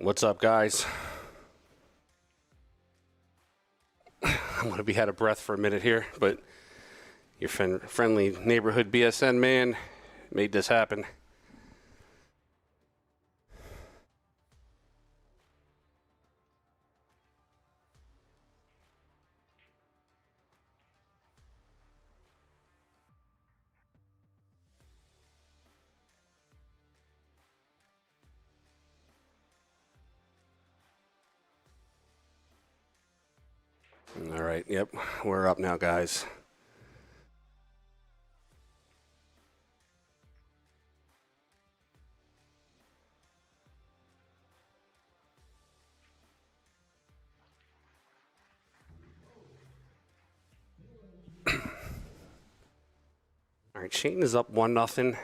What's up, guys? I'm going to be out of breath for a minute here, but your friendly neighborhood BSN man made this happen. All right, yep, we're up now, guys. All right, Shane is up 1-0.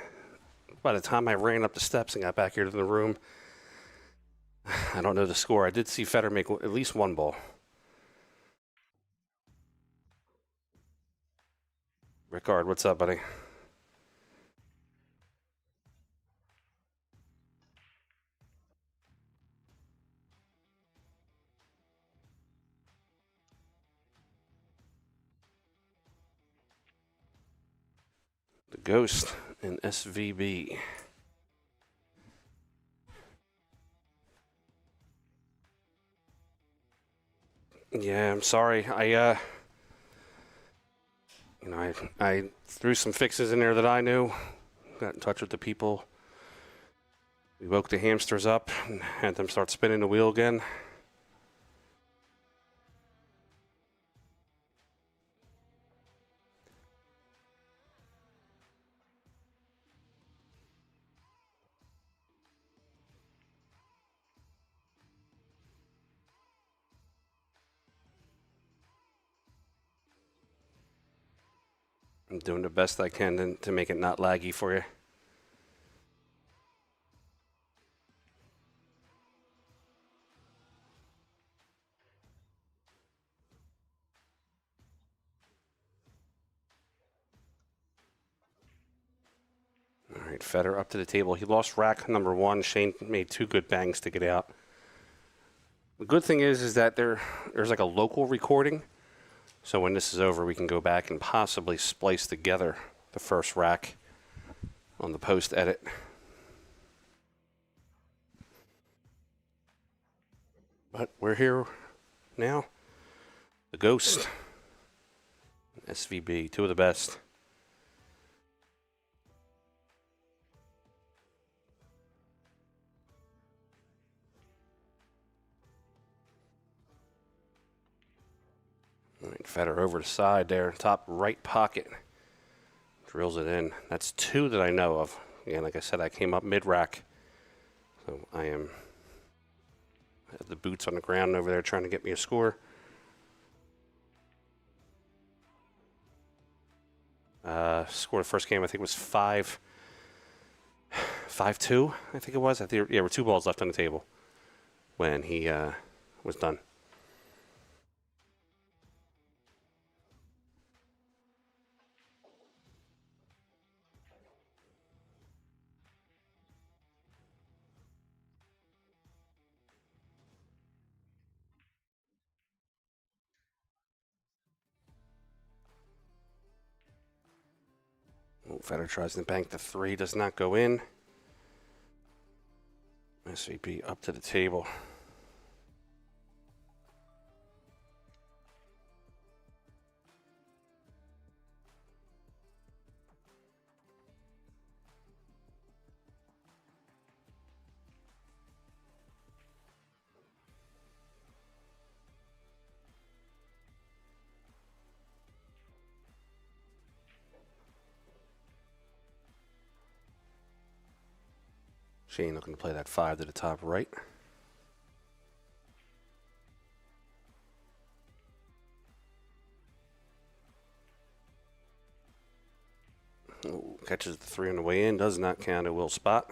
By the time I ran up the steps and got back here to the room, I don't know the score. I did see Fedor make at least one ball. Rickard, what's up, buddy? The Ghost in SVB. Yeah, I'm sorry. I threw some fixes in there that I knew. Got in touch with the people. We woke the hamsters up and had them start spinning the wheel again. I'm doing the best I can to make it not laggy for you. All right, Fedor up to the table. He lost rack number 1. Shane made 2 good bangs to get out. The good thing is that there's like a local recording. So when this is over, we can go back and possibly splice together the first rack on the post edit. But we're here now. The Ghost, SVB, 2 of the best. All right, Fedor over the side there, top right pocket. Drills it in. That's 2 that I know of. Again, like I said, I came up mid-rack. So I have the boots on the ground over there trying to get me a score. Score the first game, I think it was 5-2, I think it was. Yeah, there were 2 balls left on the table when he was done. Fedor tries to bank the 3, does not go in. SVB up to the table. Shane looking to play that 5 to the top right. Ooh, catches the 3 on the way in, does not count. It will spot.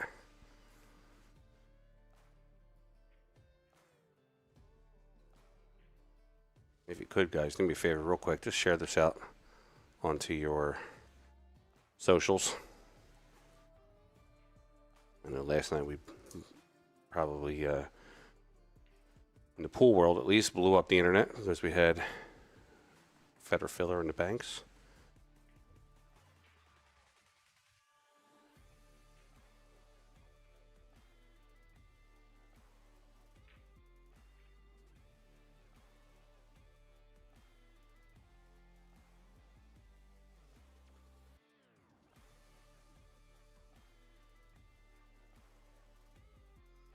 If you could, guys, do me a favor real quick. Just share this out onto your socials. I know last night we probably in the pool world at least, blew up the internet because we had Fedor filler in the banks.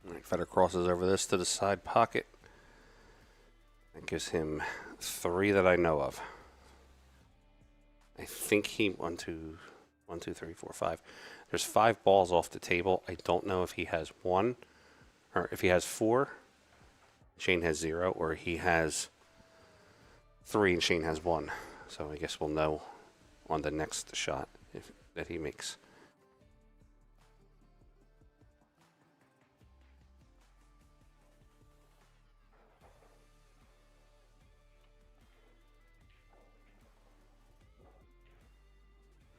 All right, Fedor crosses over this to the side pocket. That gives him 3 that I know of. I think he 1, 2, 3, 4, 5. There's 5 balls off the table. I don't know if he has 1 or if he has 4. Shane has 0, or he has 3 and Shane has 1. So I guess we'll know on the next shot that he makes.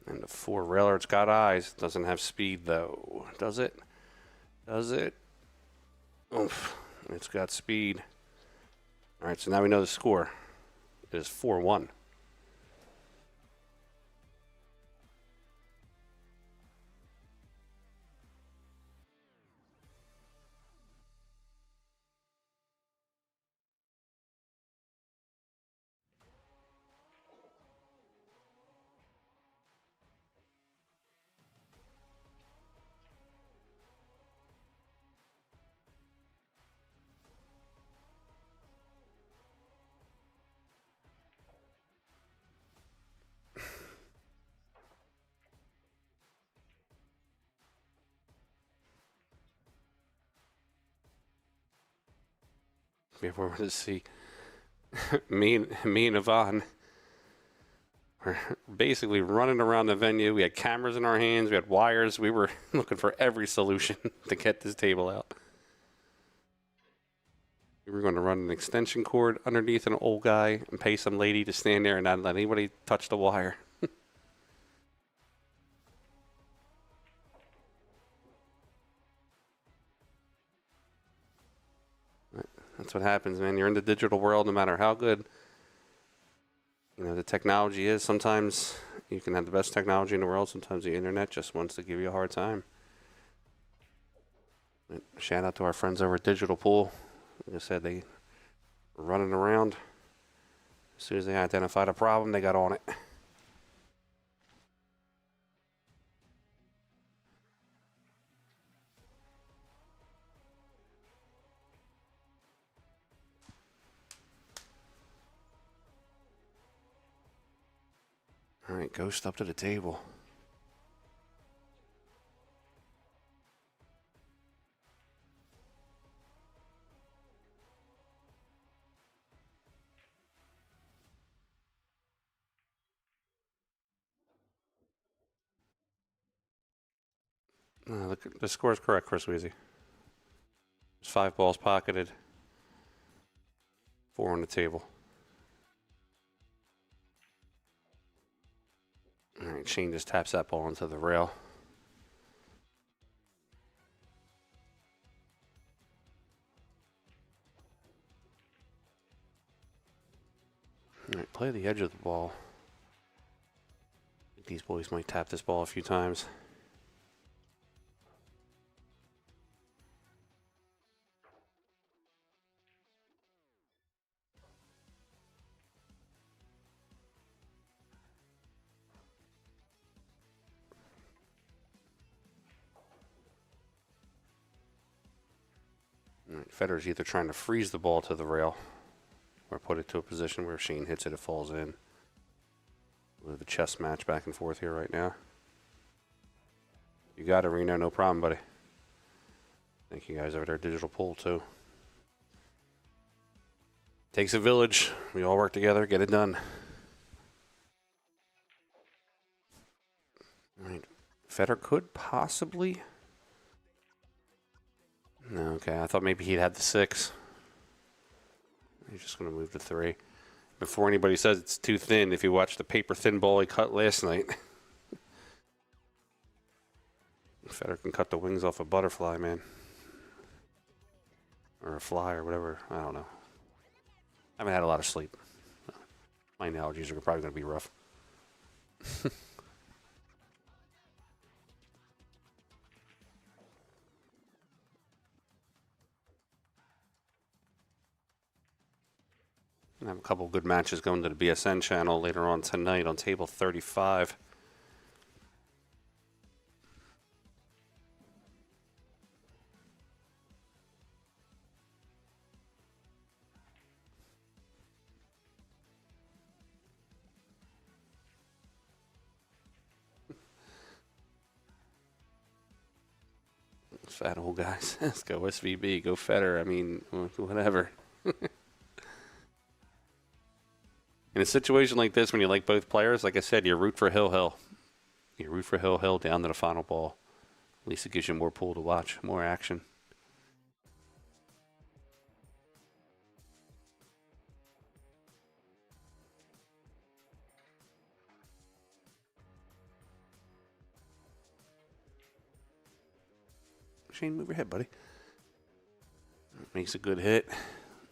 And the 4 railer, it's got eyes. Doesn't have speed though. Does it? Does it? Oof. It's got speed. All right, so now we know the score. It is 4-1. If we were to see me and Yvonne were basically running around the venue. We had cameras in our hands. We had wires. We were looking for every solution to get this table out. We were going to run an extension cord underneath an old guy and pay some lady to stand there and not let anybody touch the wire. That's what happens, man. You're in the digital world, no matter how good the technology is. Sometimes you can have the best technology in the world. Sometimes the internet just wants to give you a hard time. But shout out to our friends over at Digital Pool. Like I said, they were running around. As soon as they identified a problem, they got on it. All right, Ghost up to the table. Look, the score is correct, Chris Weezy. There's 5 balls pocketed, 4 on the table. All right, Shane just taps that ball into the rail. All right, play the edge of the ball. These boys might tap this ball a few times. All right, Fedor's either trying to freeze the ball to the rail or put it to a position where Shane hits it, it falls in. We have a chess match back and forth here right now. You got it, Reno. No problem, buddy. Thank you guys over there at Digital Pool, too. Takes a village. We all work together, get it done. All right. Fedor could possibly... No, okay. I thought maybe he'd had the 6. He's just going to move to 3. Before anybody says it's too thin, if you watch the paper thin ball he cut last night, Fedor can cut the wings off a butterfly, man. or a fly or whatever. I don't know. I haven't had a lot of sleep. My allergies are probably going to be rough. I have a couple good matches going to the BSN channel later on tonight on table 35. Fat old guys. Let's go SVB. Go Fedor. I mean, whatever. In a situation like this, when you like both players, like I said, you root for Hill. You root for Hill down to the final ball. At least it gives you more pool to watch, more action. Shane, move your head, buddy. Makes a good hit.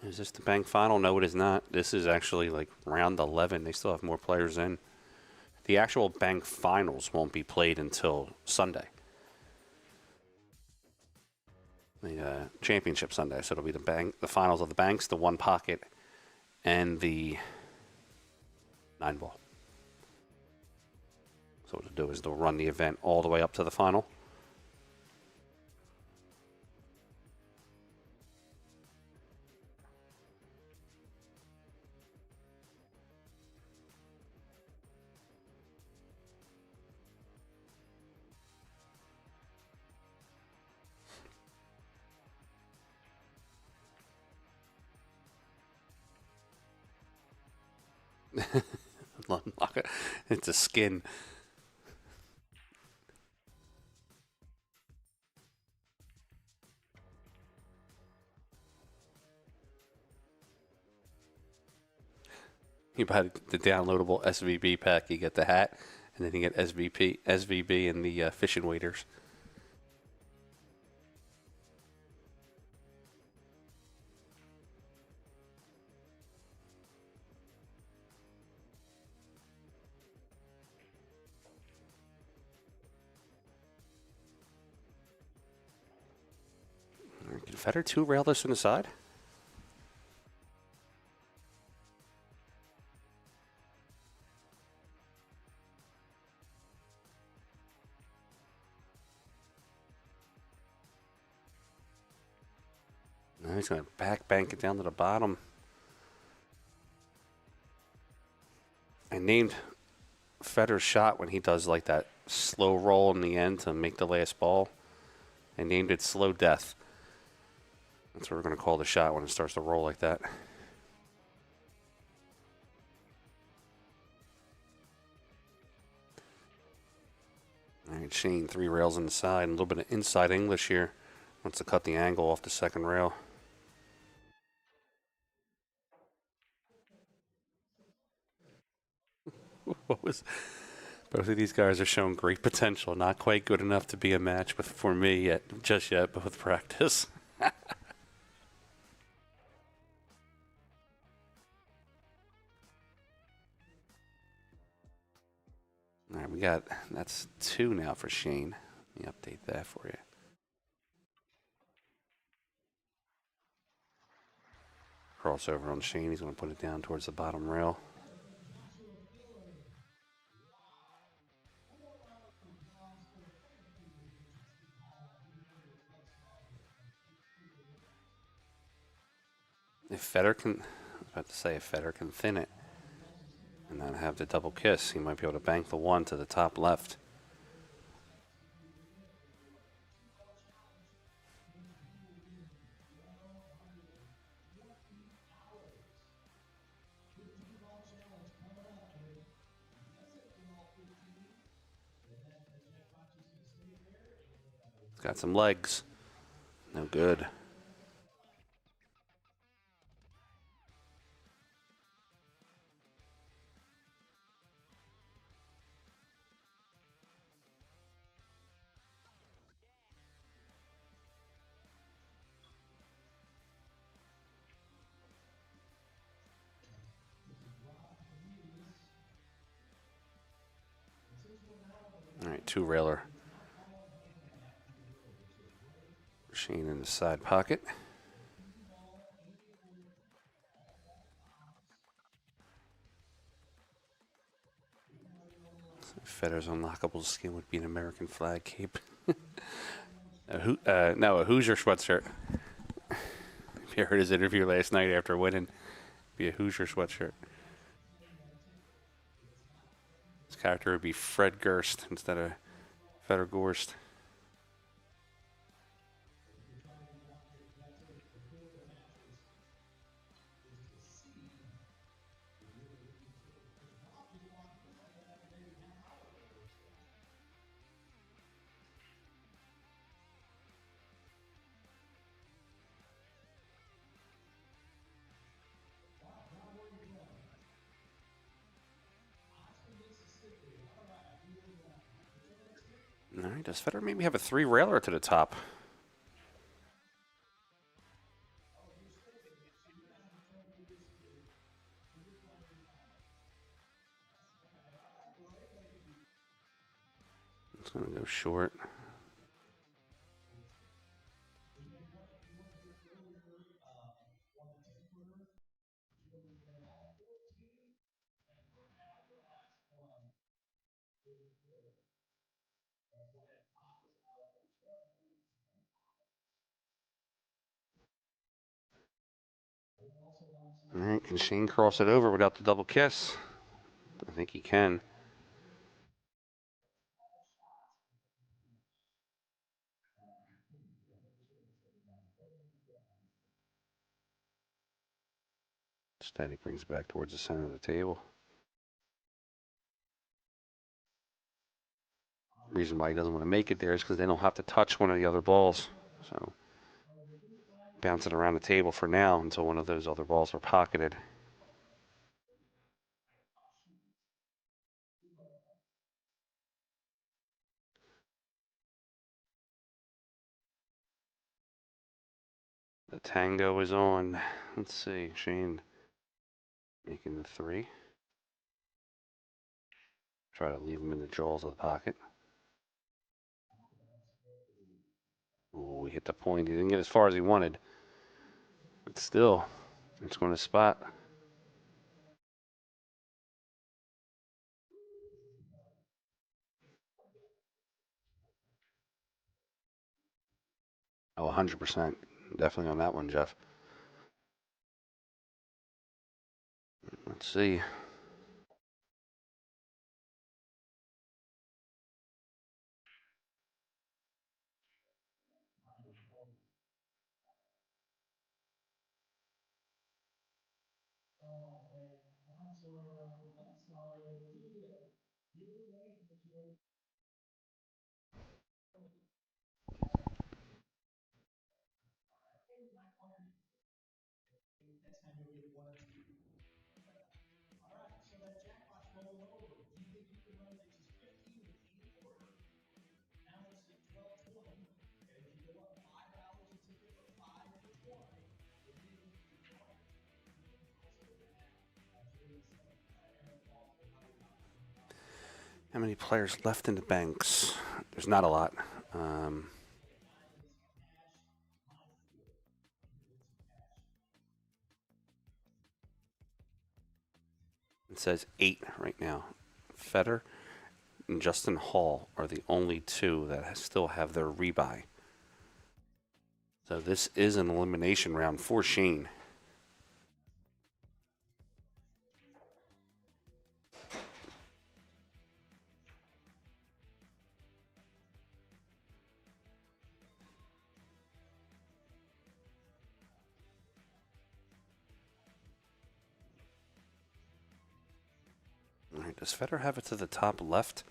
Is this the bank final? No, it is not. This is actually like round 11. They still have more players in. The actual bank finals won't be played until Sunday. The championship Sunday. So it'll be the finals of the banks, the one pocket, and the 9-ball. So what they'll do is they'll run the event all the way up to the final. It's a skin. You buy the downloadable SVB pack, you get the hat, and then you get SVB and the fishing waders. Can Fedor 2-rail this on the side? No, he's going to back bank it down to the bottom. I named Fedor's shot when he does like that slow roll in the end to make the last ball. I named it Slow Death. That's what we're going to call the shot when it starts to roll like that. All right, Shane, 3 rails on the side, and a little bit of inside English here. Wants to cut the angle off the second rail. Both of these guys are showing great potential. Not quite good enough to be a match for me just yet, but with practice. All right, that's 2 now for Shane. Let me update that for you. Crossover on Shane. He's going to put it down towards the bottom rail. If Fedor can thin it and not have the double kiss, he might be able to bank the 1 to the top left. It's got some legs. No good. 2 railer. Shane in the side pocket. Fedor's unlockable skin would be an American flag cape. No, a Hoosier sweatshirt. If you heard his interview last night after winning, be a Hoosier sweatshirt. His character would be Fred Gorst instead of Fedor Gorst. All right, does Fedor maybe have a 3 railer to the top? It's going to go short. All right, can Shane cross it over without the double kiss? I think he can. Instead, he brings it back towards the center of the table. Reason why he doesn't want to make it there is because they don't have to touch one of the other balls. So, bouncing around the table for now until one of those other balls are pocketed. The tango is on. Let's see, Shane making the 3. Try to leave him in the jaws of the pocket. Oh, he hit the point. He didn't get as far as he wanted. But still, it's going to spot. Oh, 100%. Definitely on that one, Jeff. Let's see. How many players left in the banks? There's not a lot. It says 8 right now. Fedor and Justin Hall are the only 2 that still have their rebuy. So this is an elimination round for Shane. All right, does Fedor have it to the top left?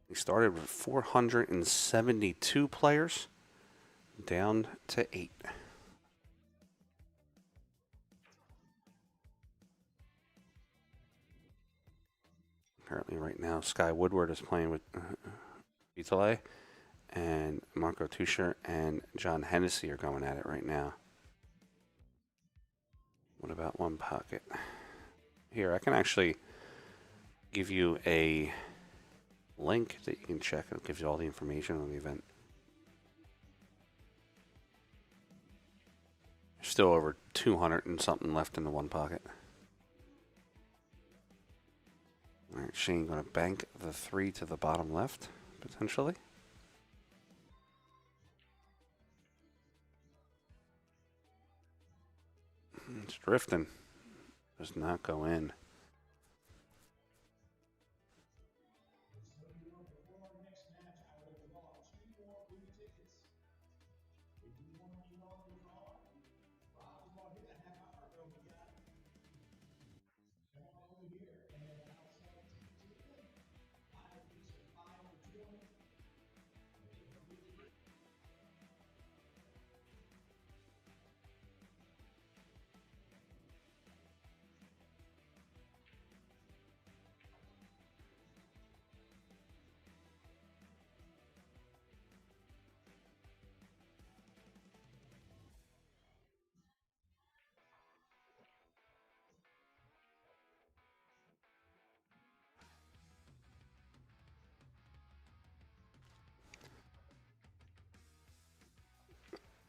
We started with 472 players, down to 8. Apparently right now, Sky Woodward is playing with Vitale, and Marco Tuscher and John Hennessy are going at it right now. What about one pocket? Here, I can actually give you a link that you can check. It gives you all the information on the event. Still over 200 and something left in the one pocket. All right, Shane going to bank the 3 to the bottom left, potentially. It's drifting. Does not go in.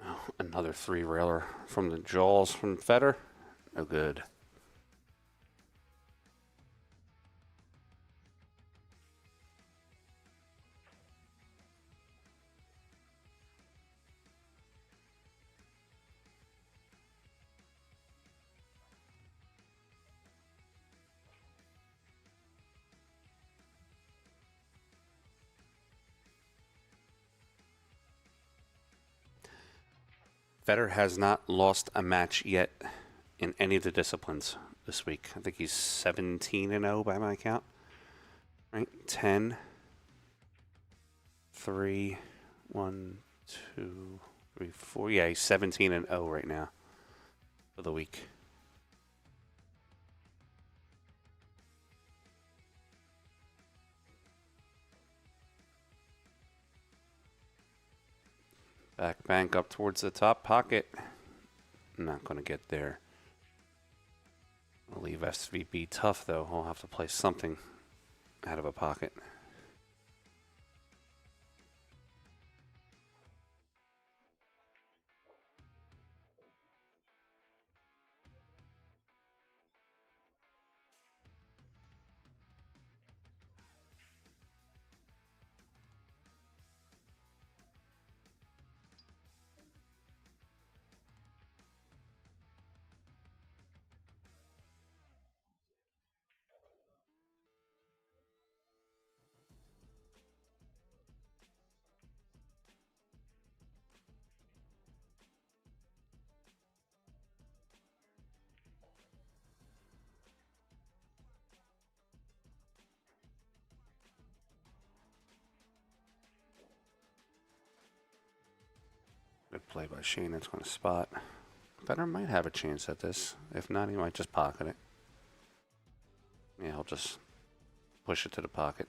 Oh, another 3-railer from the jaws from Fedor. No good. Fedor has not lost a match yet in any of the disciplines this week. I think he's 17-0 by my count. Right? 10, 3, 1, 2, 3, 4. Yeah, he's 17-0 right now for the week. Back bank up towards the top pocket. Not going to get there. I'll leave SVB tough, though. I'll have to play something out of a pocket. Good play by Shane. That's going to spot. Fedor might have a chance at this. If not, he might just pocket it. Yeah, he'll just push it to the pocket.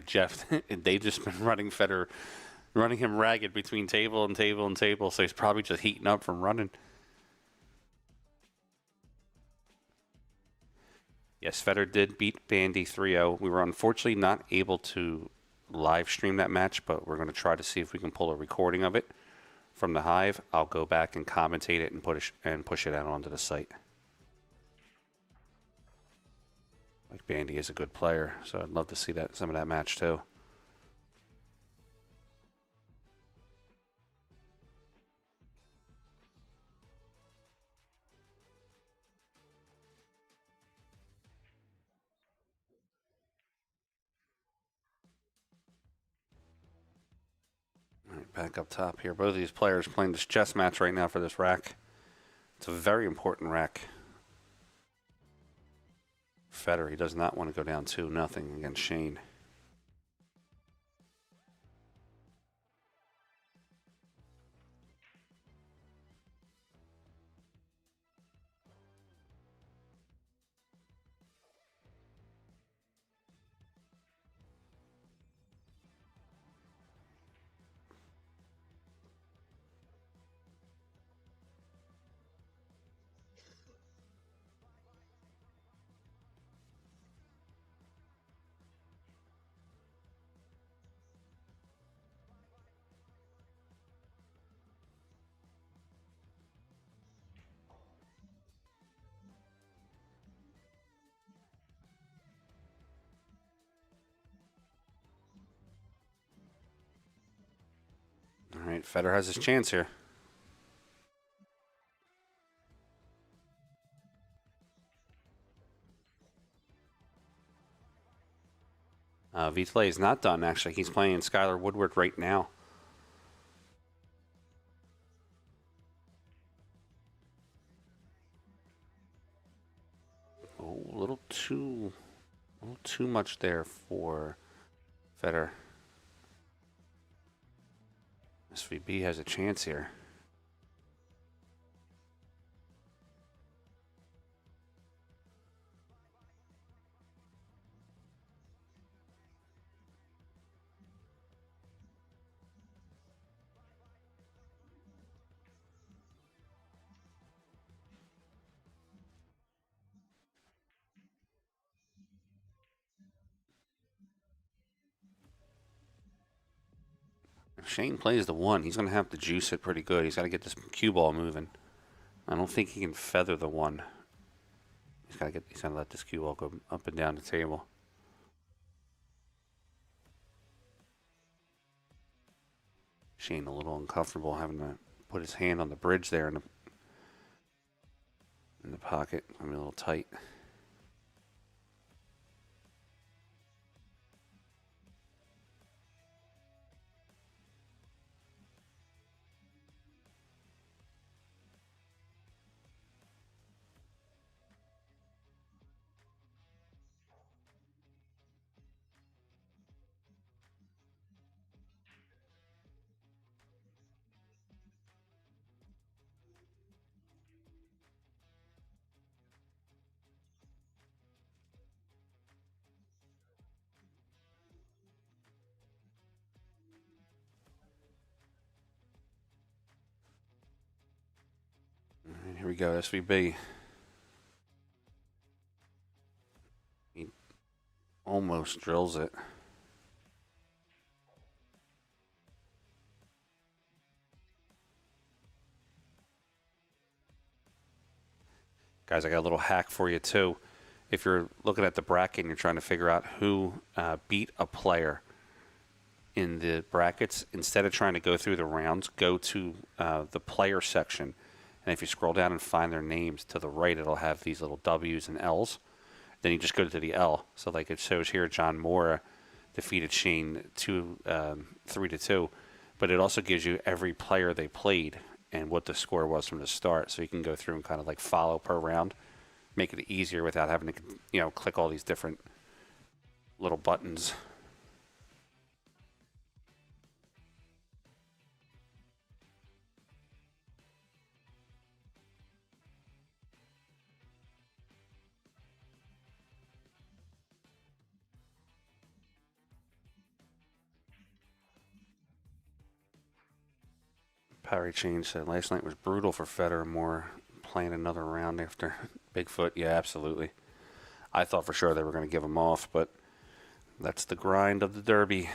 Jeff, they've just been running Fedor, running him ragged between table and table and table, so he's probably just heating up from running. Yes, Fedor did beat Bandy 3-0. We were unfortunately not able to live stream that match, but we're going to try to see if we can pull a recording of it from the Hive. I'll go back and commentate it and push it out onto the site. Like Bandy is a good player, so I'd love to see some of that match too. All right, back up top here. Both of these players playing this chess match right now for this rack. It's a very important rack. Fedor, he does not want to go down 2-0 against Shane. right, Federer has his chance here. Vitley is not done, actually. He's playing Skylar Woodward right now. Oh, a little too much there for Federer. SVB has a chance here. If Shane plays the 1, he's going to have to juice it pretty good. He's got to get this cue ball moving. I don't think he can feather the 1. He's got to let this cue ball go up and down the table. Shane a little uncomfortable having to put his hand on the bridge there in the pocket. I mean, a little tight. And here we go, SVB. He almost drills it. Guys, I got a little hack for you too. If you're looking at the bracket and you're trying to figure out who beat a player in the brackets, instead of trying to go through the rounds, go to the player section. And if you scroll down and find their names to the right, it'll have these little W's and L's. Then you just go to the L. So like it shows here, John Mora defeated Shane 3-2. But it also gives you every player they played and what the score was from the start. So you can go through and kind of like follow per round, make it easier without having to, click all these different little buttons. Parry Change said last night was brutal for Federer. More playing another round after Bigfoot. Yeah, absolutely. I thought for sure they were going to give him off, but that's the grind of the Derby.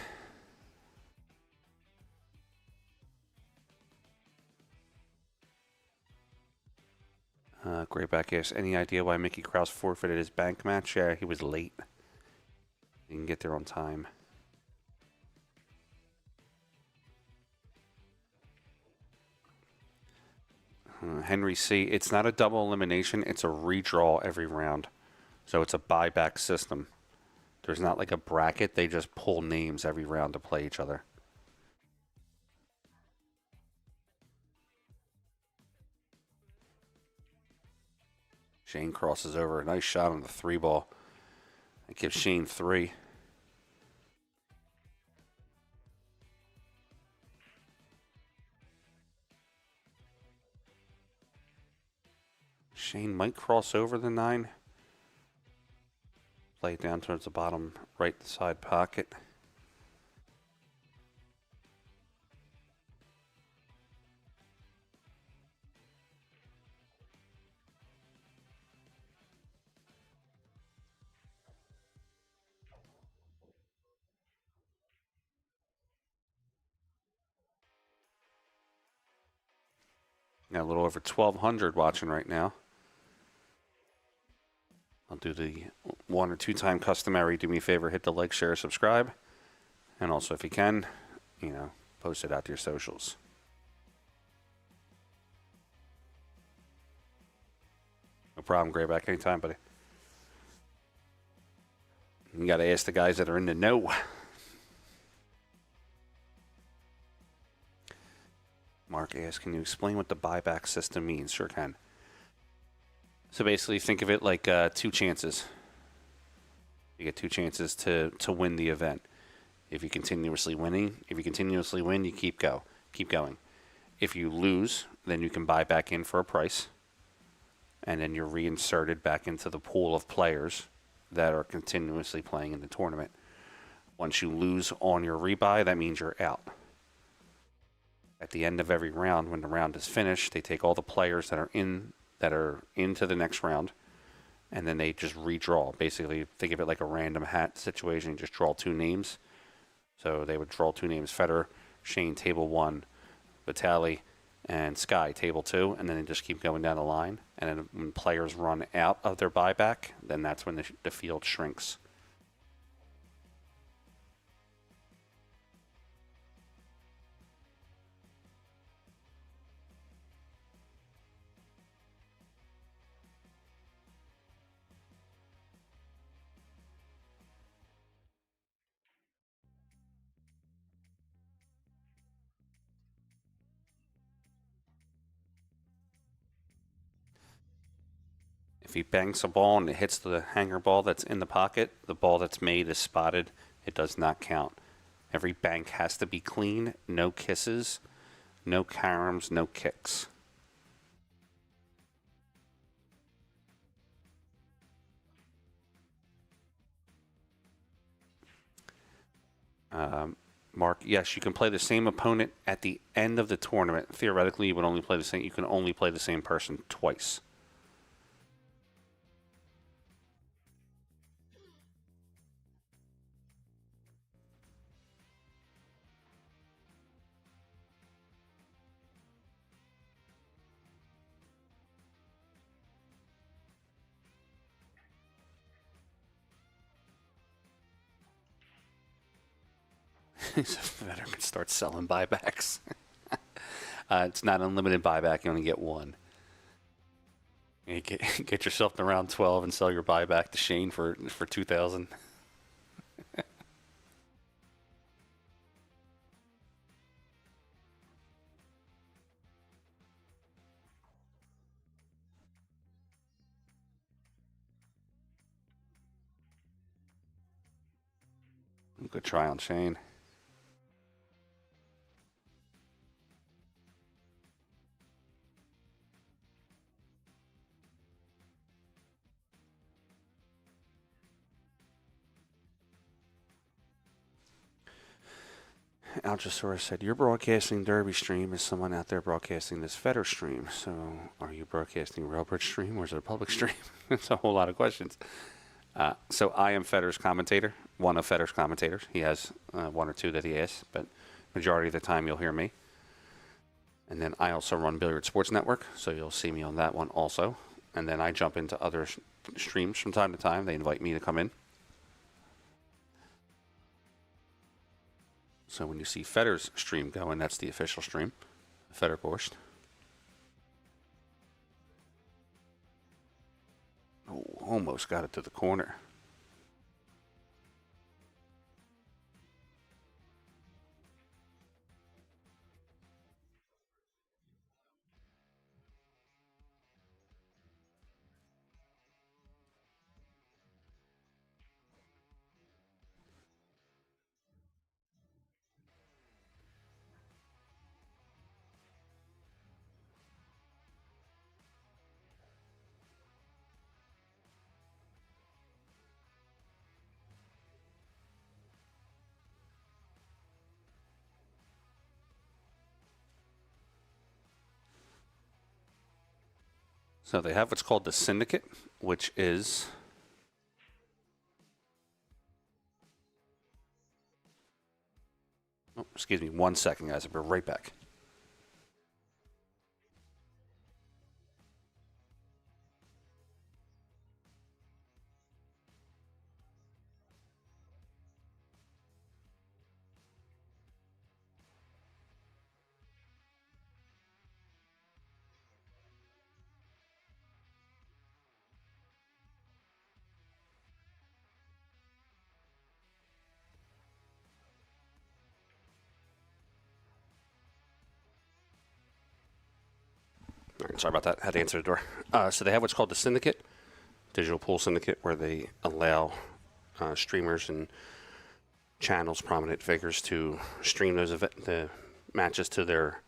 Grayback asks, any idea why Mickey Krause forfeited his bank match? Yeah, he was late. He didn't get there on time. Henry C., it's not a double elimination. It's a redraw every round. So it's a buyback system. There's not like a bracket. They just pull names every round to play each other. Shane crosses over. Nice shot on the 3 ball. It gives Shane 3. Shane might cross over the 9. Play it down towards the bottom right side pocket. Got a little over 1,200 watching right now. I'll do the 1 or 2 time customary. Do me a favor, hit the like, share, subscribe. And also, if you can, post it out to your socials. problem. Grayback anytime, buddy. You got to ask the guys that are in the know. Mark asks, can you explain what the buyback system means? Sure can. So basically, think of it like 2 chances. You get 2 chances to win the event. If you continuously win, you keep going. If you lose, then you can buy back in for a price, and then you're reinserted back into the pool of players that are continuously playing in the tournament. Once you lose on your rebuy, that means you're out. At the end of every round, when the round is finished, they take all the players that are into the next round, and then they just redraw. Basically, think of it like a random hat situation. You just draw 2 names. So they would draw 2 names: Fedor, Shane, table 1, Vitaly, and Sky, table 2, and then they just keep going down the line. And then when players run out of their buyback, then that's when the field shrinks. If he banks a ball and it hits the hanger ball that's in the pocket, the ball that's made is spotted. It does not count. Every bank has to be clean, no kisses, no caroms, no kicks. Mark, yes, you can play the same opponent at the end of the tournament. Theoretically, you would only play the same. You can only play the same person twice. So better can start selling buybacks. It's not unlimited buyback. You only get 1. You get yourself to round 12 and sell your buyback to Shane for 2,000. Good try on Shane. Algesaurus said, your broadcasting Derby stream is someone out there broadcasting this Fedor stream. So are you broadcasting Railbridge stream or is it a public stream? It's a whole lot of questions. So I am Fedor's commentator, one of Fedor's commentators. He has 1 or 2 that he asks, but majority of the time you'll hear me. And then I also run Billiard Sports Network, so you'll see me on that one also. And then I jump into other streams from time to time. They invite me to come in. So when you see Fedor's stream going, that's the official stream, Fedor Gorst. Oh, almost got it to the corner. So they have what's called the syndicate, which is excuse me, 1 second, guys. I'll be right back. right, sorry about that. Had to answer the door. So they have what's called the syndicate, digital pool syndicate, where they allow streamers and channels, prominent figures, to stream the matches to their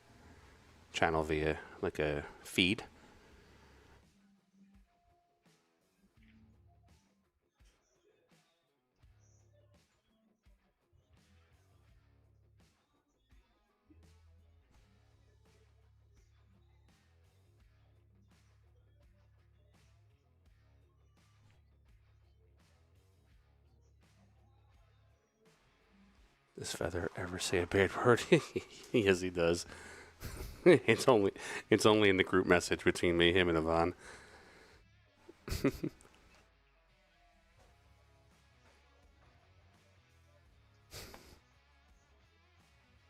channel via like a feed. Does Feather ever say a bad word? Yes, he does. It's only in the group message between me, him, and Yvonne. All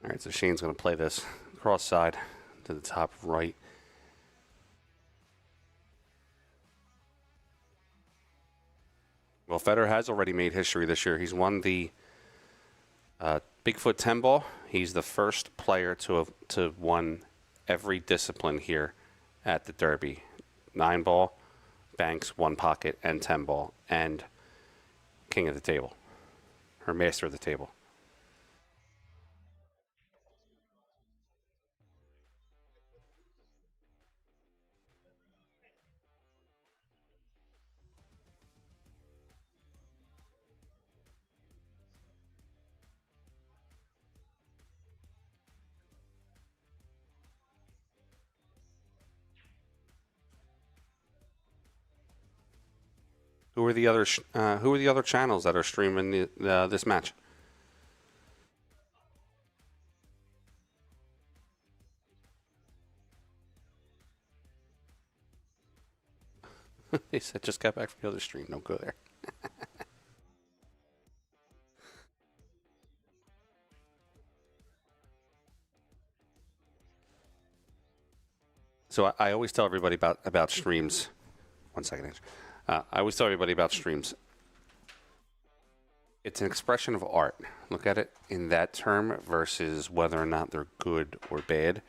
right, so Shane's going to play this cross side to the top right. Well, Federer has already made history this year. He's won the Bigfoot 10 ball. He's the first player to have won every discipline here at the Derby. 9 ball, Banks, 1 pocket, and 10 ball, and king of the table, or master of the table. Who are the other Who are the other channels that are streaming this match? They said just got back from the other stream. Don't go there. So I always tell everybody about streams. 1 second, Andrew. I always tell everybody about streams. It's an expression of art. Look at it in that term versus whether or not they're good or bad.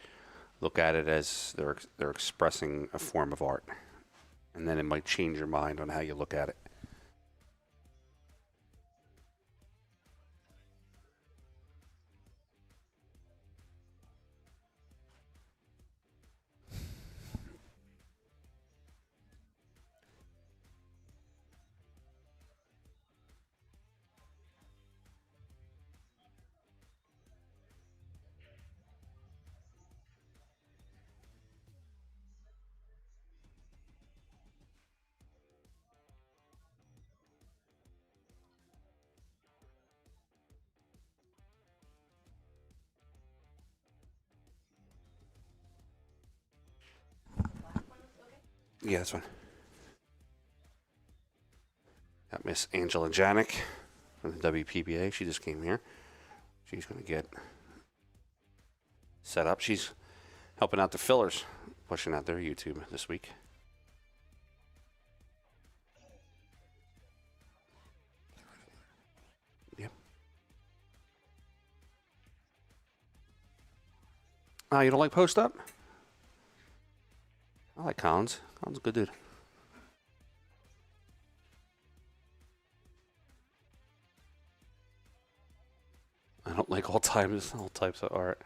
Look at it as they're expressing a form of art, and then it might change your mind on how you look at it. Yeah, that's fine. Got Miss Angela Janik from the WPBA. She just came here. She's going to get set up. She's helping out the fillers, pushing out their YouTube this week. Yep. You don't like post up? I like Collins. Collins is a good dude. I don't like all types of art.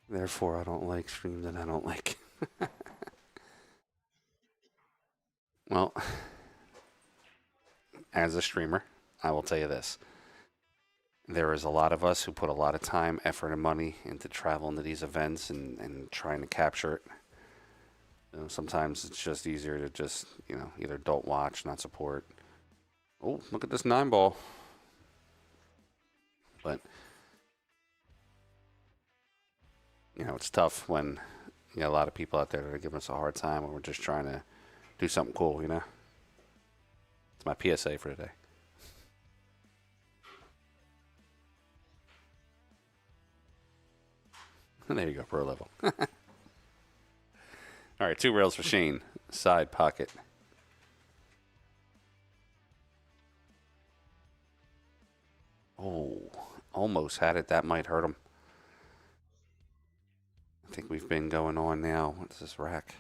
Therefore, I don't like streams that I don't like. Well, as a streamer, I will tell you this. There is a lot of us who put a lot of time, effort, and money into traveling to these events and trying to capture it. Sometimes it's just easier to just, either don't watch, not support. Oh, look at this 9 ball. But, it's tough when you got a lot of people out there that are giving us a hard time when we're just trying to do something cool, It's my PSA for today. There you go, pro level. All right, 2 rails for Shane. Side pocket. Oh, almost had it. That might hurt him. I think we've been going on now. What's this rack?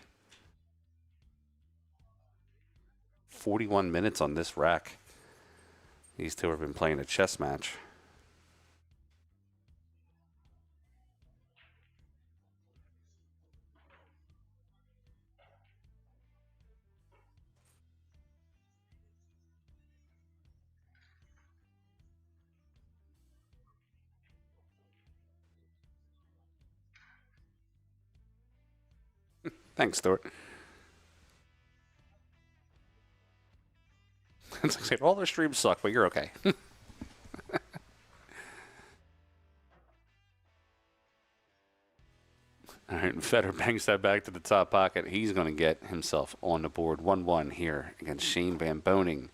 41 minutes on this rack. These two have been playing a chess match. Thanks, Stuart. It's like saying, all their streams suck, but you're okay. All right, Fedor bangs that back to the top pocket. He's going to get himself on the board 1-1 here against Shane Van Boening.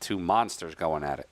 Two monsters going at it.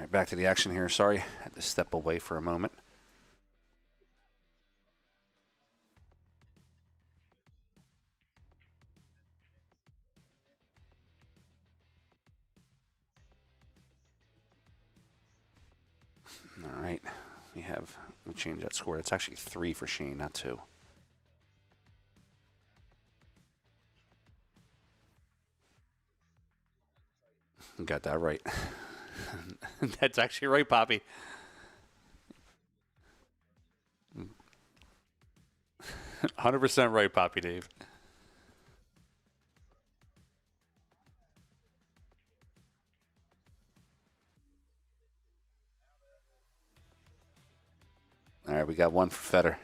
right, back to the action here. Sorry, had to step away for a moment. All right, we change that score. It's actually 3 for Shane, not 2. Got that right. That's actually right, Poppy. 100% right, Poppy Dave. All right, we got 1 for Fedor.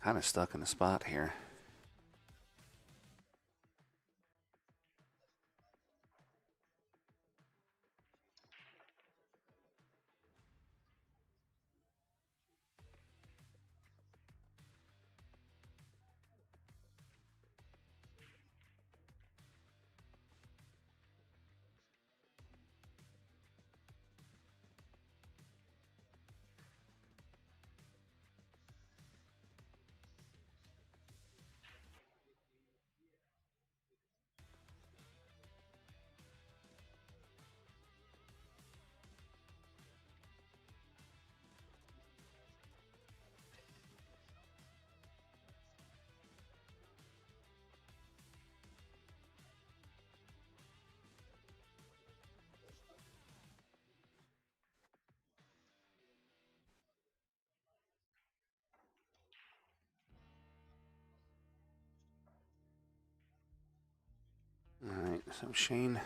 Kind of stuck in the spot here. All right, so Shane.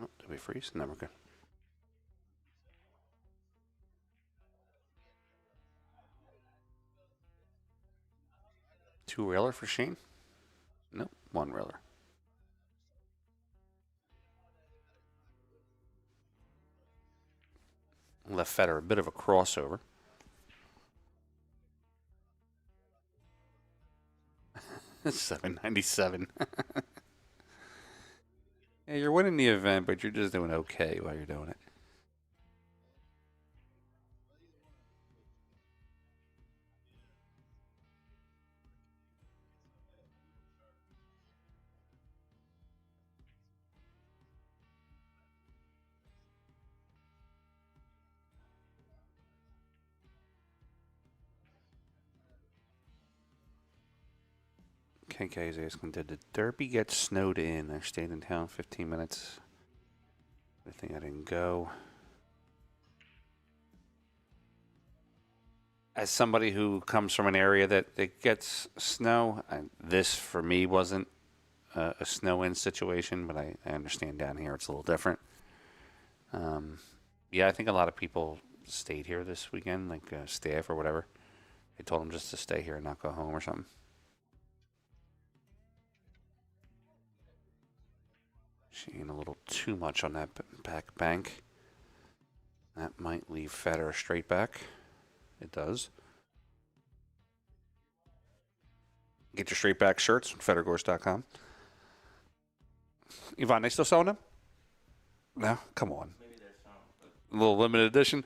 Oh, did we freeze? No, we're good. Two railer for Shane? Nope, 1 railer. Left Fedor a bit of a crossover. $797. Yeah, you're winning the event, but you're just doing okay while you're doing it. KK is asking, did the Derby get snowed in? I stayed in town 15 minutes. I think I didn't go. As somebody who comes from an area that gets snow, this for me wasn't a snow-in situation, but I understand down here it's a little different. Yeah, I think a lot of people stayed here this weekend, like staff or whatever. They told them just to stay here and not go home or something. Shane a little too much on that back bank. That might leave Fedor straight back. It does. Get your straight back shirts from FedorGorst.com. Yvonne, they still selling them? No? Come on. Maybe there's some. A little limited edition.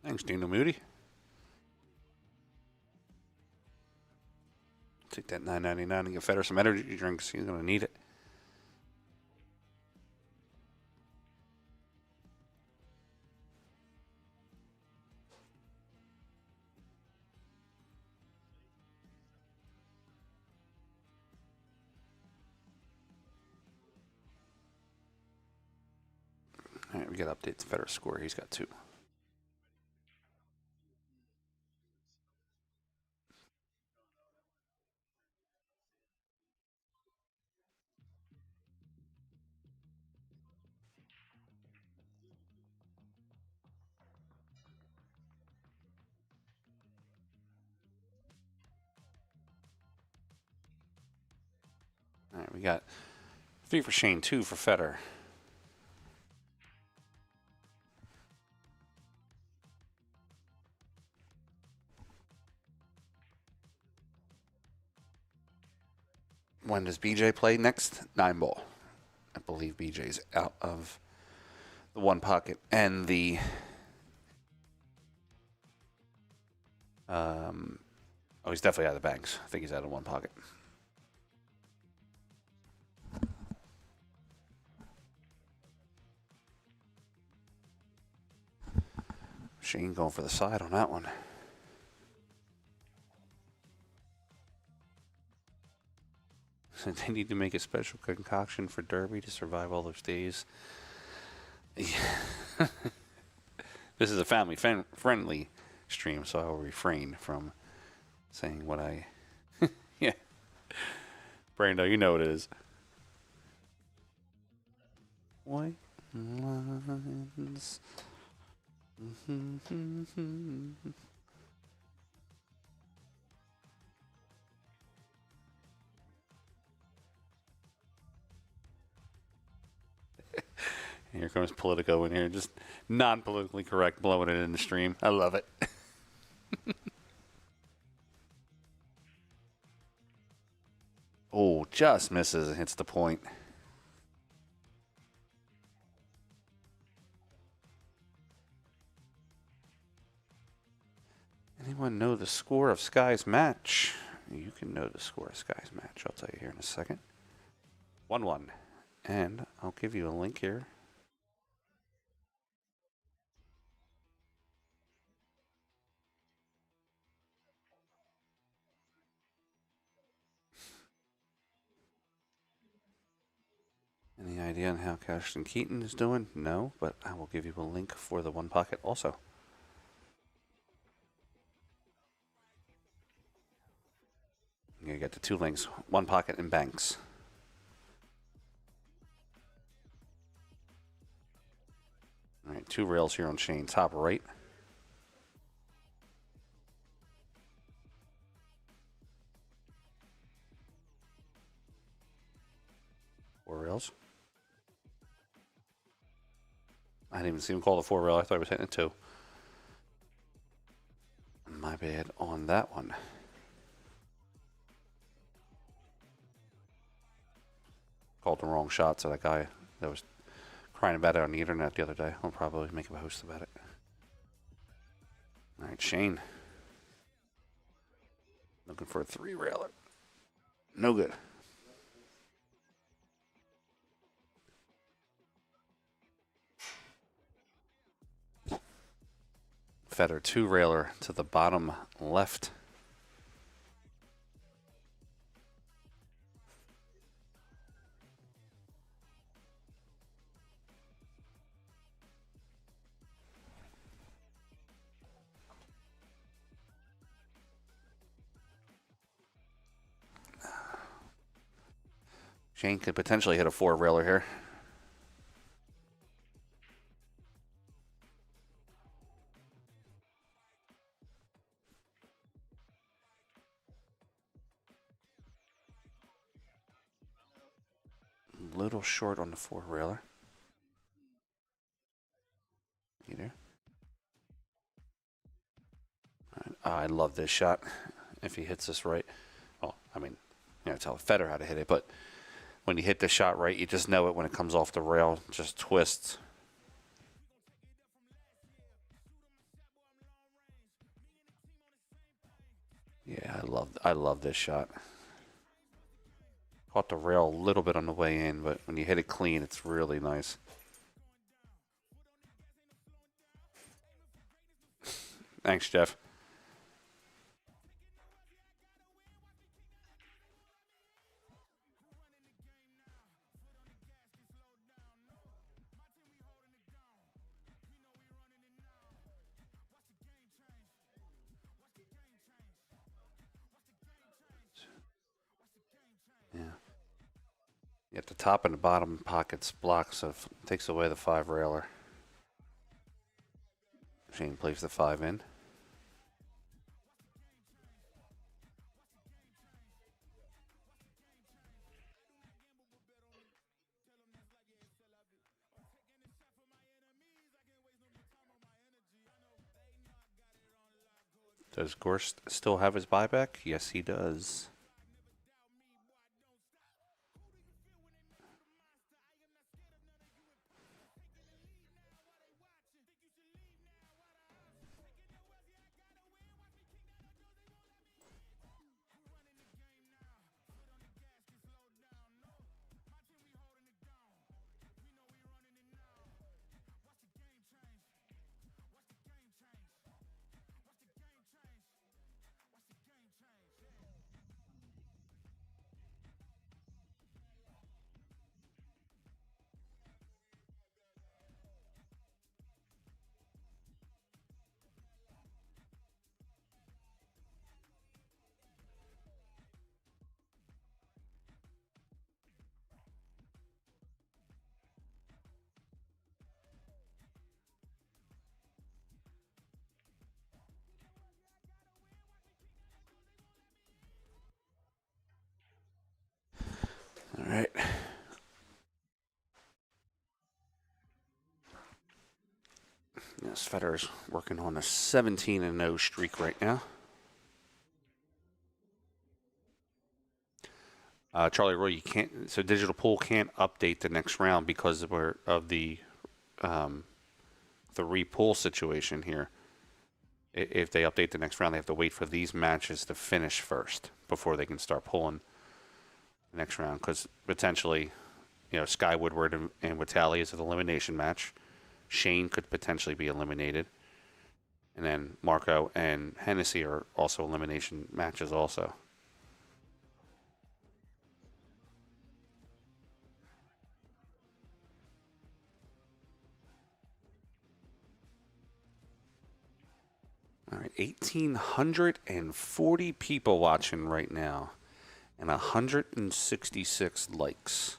Thanks, Dino Moody. Take that $9.99 and get Fedor some energy drinks. He's going to need it. All right, we got to update the Fedor score. He's got 2. All right, we got 3 for Shane, 2 for Fedor. When does BJ play next? 9 ball. I believe BJ's out of the one pocket and the he's definitely out of the banks. I think he's out of one pocket. Shane going for the side on that one. So they need to make a special concoction for Derby to survive all those days. Yeah. This is a family-friendly stream, so I will refrain from saying what I... Yeah. Brando, you know what it is. White lines. Here comes Politico in here, just non-politically correct, blowing it in the stream. I love it. Oh, just misses and hits the point. Anyone know the score of Sky's match? You can know the score of Sky's match. I'll tell you here in a second. 1-1. And I'll give you a link here. Any idea on how Cashton Keaton is doing? No, but I will give you a link for the one pocket also. You get the 2 links, one pocket and banks. All right, 2 rails here on Shane, top right. Four rails. I didn't even see him call the 4 rail. I thought he was hitting a 2. My bad on that one. Called the wrong shot, so that guy that was crying about it on the internet the other day, I'll probably make a post about it. All right, Shane. Looking for a 3 railer. No good. Fedor 2 railer to the bottom left. Shane could potentially hit a 4 railer here. Little short on the 4 railer. Either. Right. Oh, I love this shot. If he hits this right. Well, I mean, you know, tell Fedor how to hit it, but when you hit the shot right, you just know it when it comes off the rail. Just twists. Yeah, I love this shot. Caught the rail a little bit on the way in, but when you hit it clean, it's really nice. Thanks, Jeff. At the top and the bottom pockets block, so it takes away the 5 railer. Shane plays the 5 in. Does Gorst still have his buyback? Yes, he does. All right. Yes, Federer's working on a 17-0 streak right now. Charlie Roy, you can't. So Digital Pool can't update the next round because of the repool situation here. If they update the next round, they have to wait for these matches to finish first before they can start pulling the next round. Because potentially, Sky Woodward and Vitali is an elimination match. Shane could potentially be eliminated. And then Marco and Hennessy are also elimination matches also. All right, 1,840 people watching right now and 166 likes.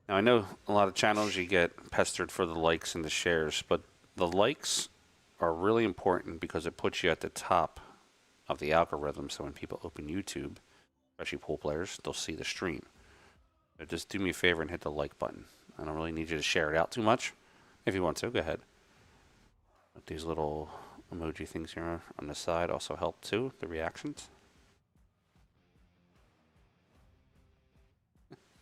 Now, I know a lot of channels you get pestered for the likes and the shares, but the likes are really important because it puts you at the top of the algorithm. So when people open YouTube, especially pool players, they'll see the stream. So just do me a favor and hit the like button. I don't really need you to share it out too much. If you want to, go ahead. But these little emoji things here on the side also help too, the reactions.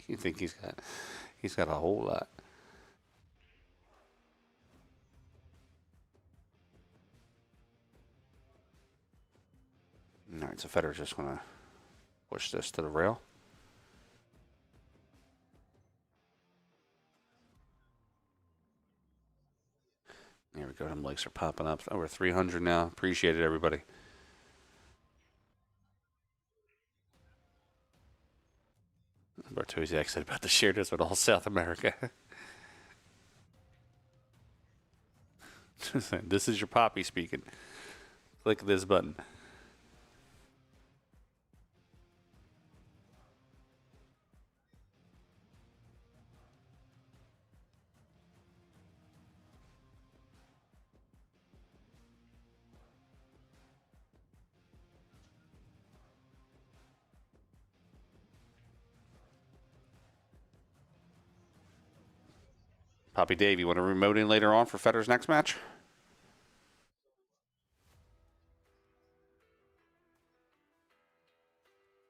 You think he's got a whole lot. All right, so Federer's just going to push this to the rail. There we go. Them likes are popping up. Over 300 now. Appreciate it, everybody. Bartosiak excited about to share this with all South America. This is your Poppy speaking. Click this button. Poppy Dave, you want to remote in later on for Federer's next match?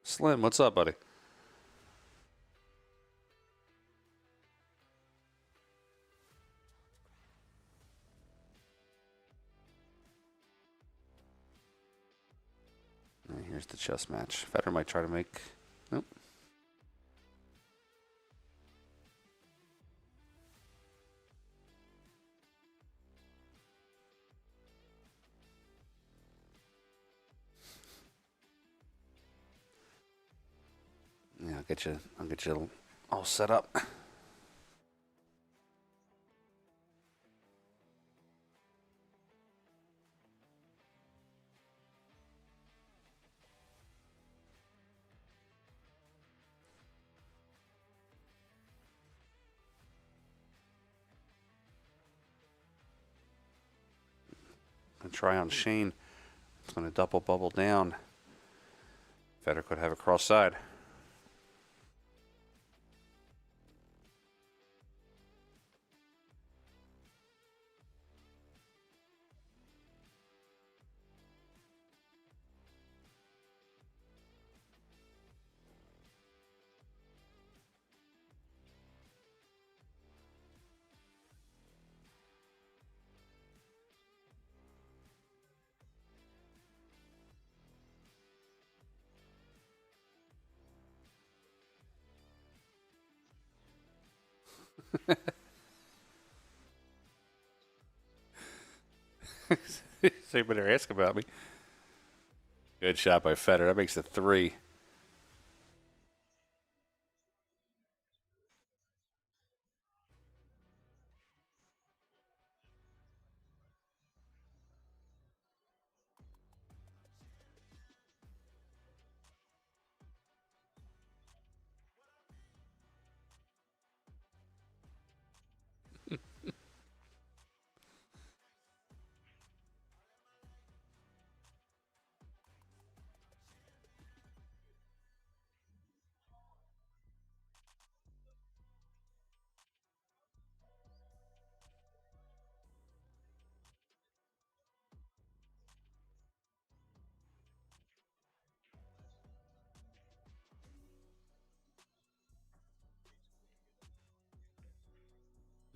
Slim, what's up, buddy? And here's the chess match. Federer might try to make... Nope. Yeah, I'll get you all set up. Gonna try on Shane. It's going to double bubble down. Fedor could have a cross side. So you better ask about me. Good shot by Fedor. That makes it 3.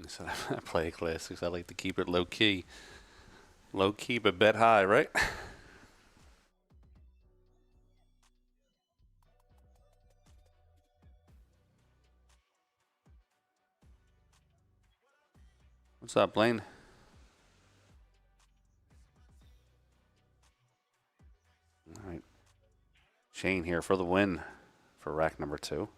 So I play classics. I like to keep it low key. Low key, but bet high, right? What's up, Blaine? All right. Shane here for the win for rack number 2.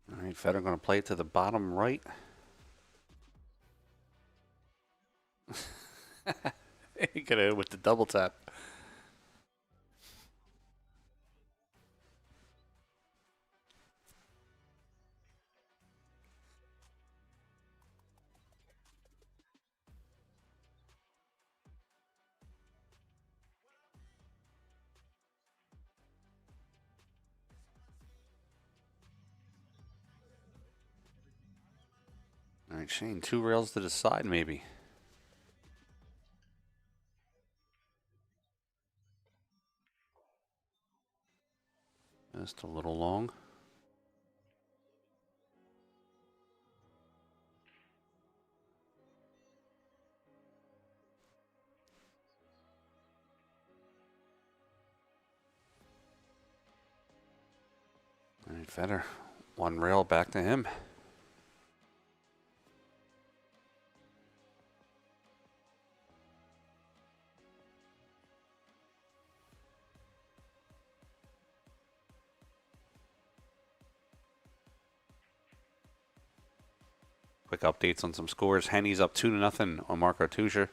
All right, Fedor going to play it to the bottom right. He got it with the double tap. All right, Shane, 2 rails to the side, maybe. Just a little long. All right, Fedor, 1 rail back to him. Quick updates on some scores. Henny's up 2-0 on Marco Tuscher.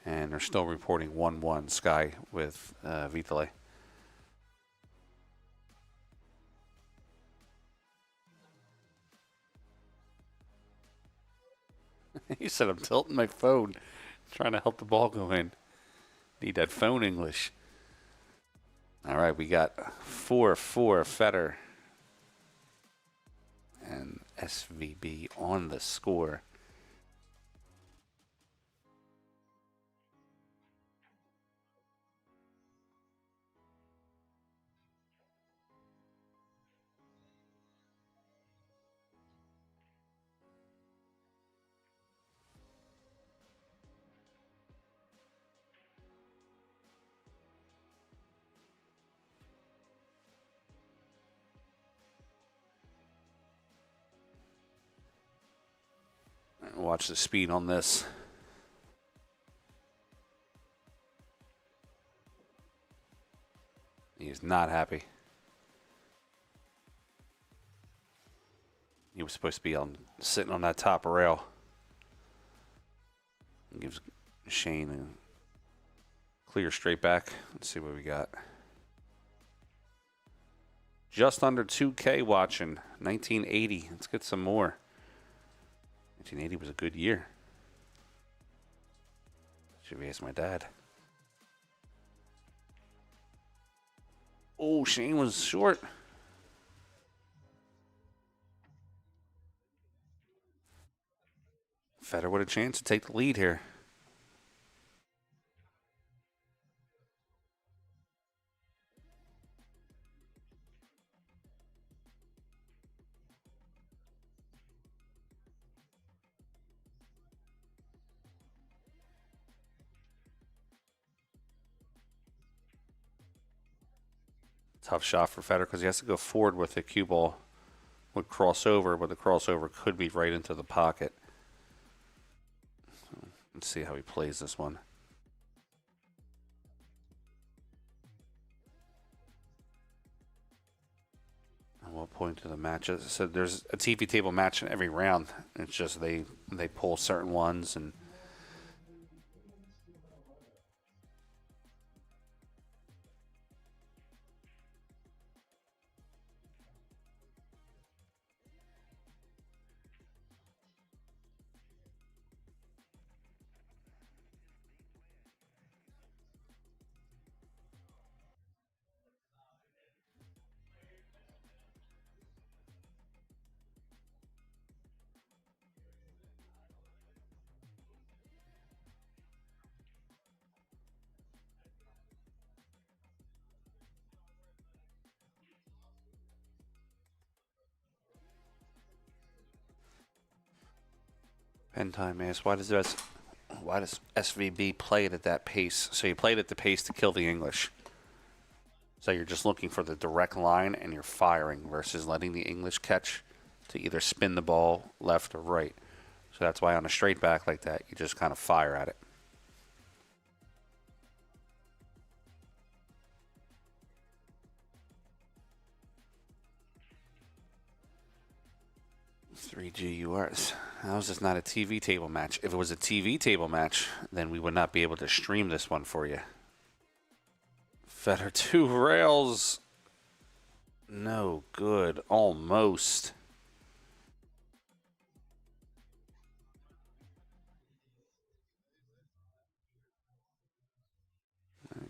And they're still reporting 1-1 Sky with Vitale. He said, I'm tilting my phone, trying to help the ball go in. Need that phone English. All right, we got 4-4 Fedor and SVB on the score. Watch the speed on this. He's not happy. He was supposed to be sitting on that top rail. Gives Shane a clear straight back. Let's see what we got. Just under 2K watching. 1980. Let's get some more. 1980 was a good year. Should we ask my dad? Oh, Shane was short. Fedor with a chance to take the lead here. Tough shot for Fedor because he has to go forward with the cue ball. Would cross over, but the crossover could be right into the pocket. So let's see how he plays this one. At what point to the match? So there's a TV table match in every round. It's just they pull certain ones and. Pen time asks, why does SVB play it at that pace? So you played at the pace to kill the English. So you're just looking for the direct line and you're firing versus letting the English catch to either spin the ball left or right. So that's why on a straight back like that, you just kind of fire at it. Three GURs. How is this not a TV table match? If it was a TV table match, then we would not be able to stream this one for you. Fedor 2 rails. No good. Almost.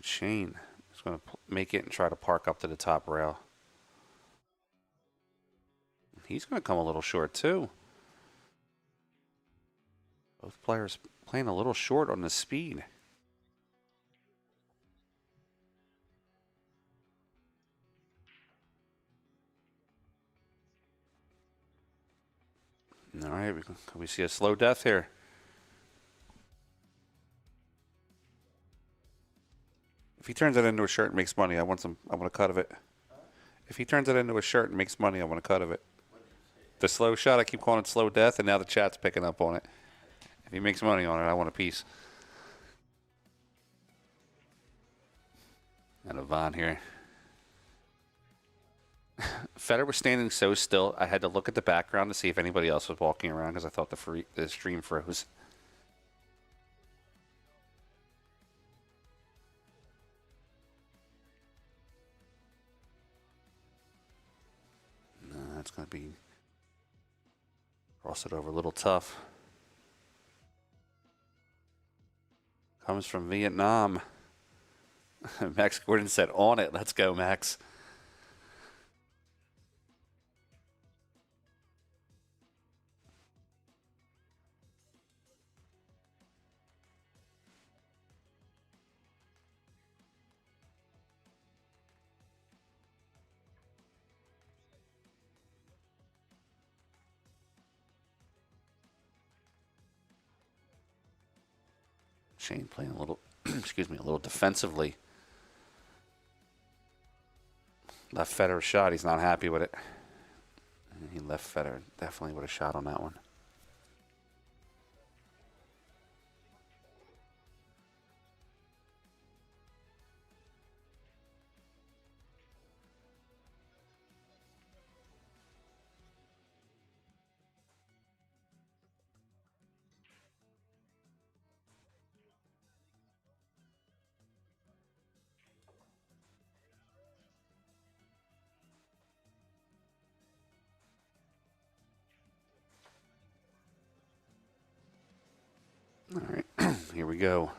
Shane is going to make it and try to park up to the top rail. He's going to come a little short, too. Both players playing a little short on the speed. All right, we see a slow death here. If he turns it into a shirt and makes money, I want a cut of it. If he turns it into a shirt and makes money, I want a cut of it. The slow shot, I keep calling it slow death, and now the chat's picking up on it. If he makes money on it, I want a piece. And Yvonne here. Fedor was standing so still, I had to look at the background to see if anybody else was walking around because I thought the stream froze. No, that's going to be... Cross it over a little tough. Comes from Vietnam. Max Gordon said, on it. Let's go, Max. Shane playing a little, excuse me, a little defensively. Left Fedor a shot. He's not happy with it. And he left Fedor definitely with a shot on that one. All right, here we go.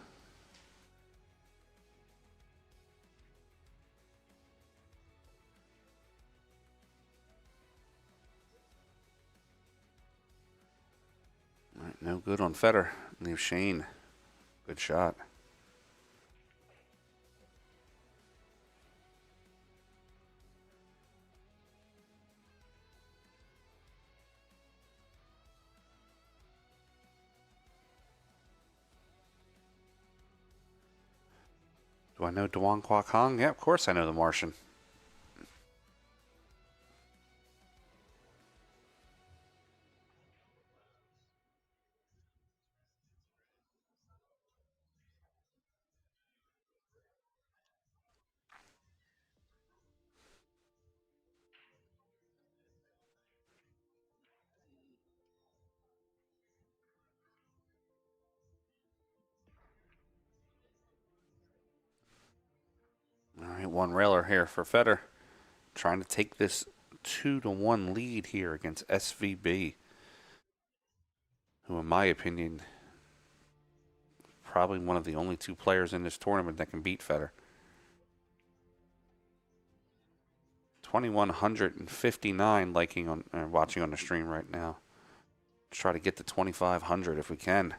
All right, no good on Fedor. Leave Shane. Good shot. Do I know Duan Kwok Hong? Yeah, of course I know the Martian. All right, one railer here for Fedor. Trying to take this 2-1 lead here against SVB, who in my opinion, probably one of the only two players in this tournament that can beat Fedor. 2,159 liking on watching on the stream right now. Let's try to get to 2,500 if we can.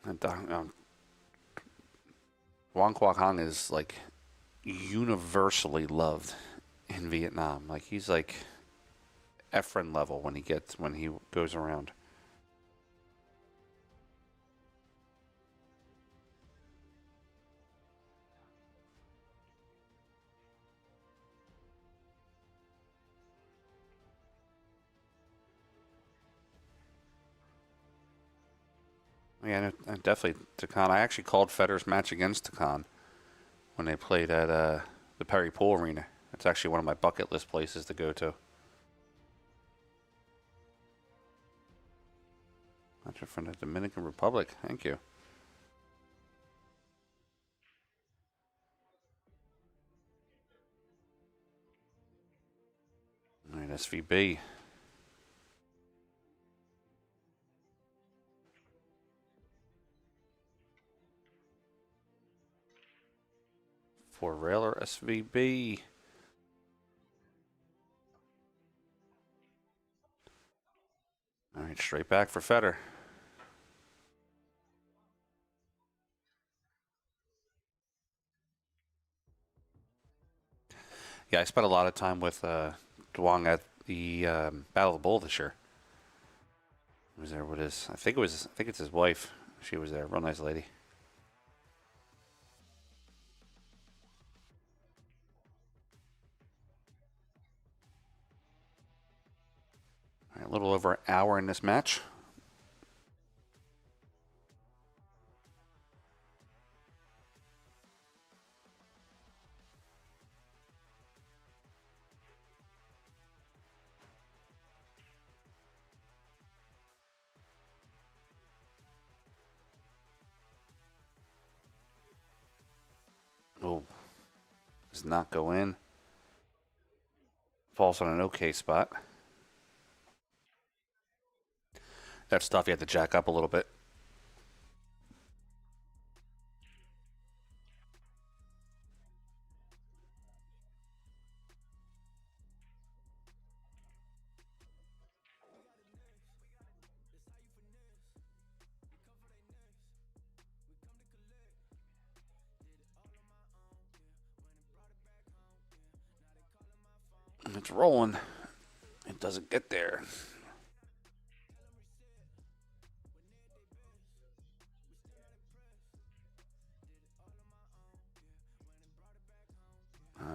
And Wong Kwok Hong is like universally loved in Vietnam. Like he's like Efren level when he goes around. Yeah, definitely Takan. I actually called Fedor's match against Takan when they played at the Perry Pool Arena. It's actually one of my bucket list places to go to. Match from the Dominican Republic. Thank you. All right, SVB. For railer SVB. All right, straight back for Fedor. Yeah, I spent a lot of time with Duong at the Battle of the Bull this year. He was there with his, I think it's his wife. She was there, real nice lady. All right, a little over an hour in this match. Oh, does not go in. Falls on an okay spot. That stuff you have to jack up a little bit. It's rolling. It doesn't get there.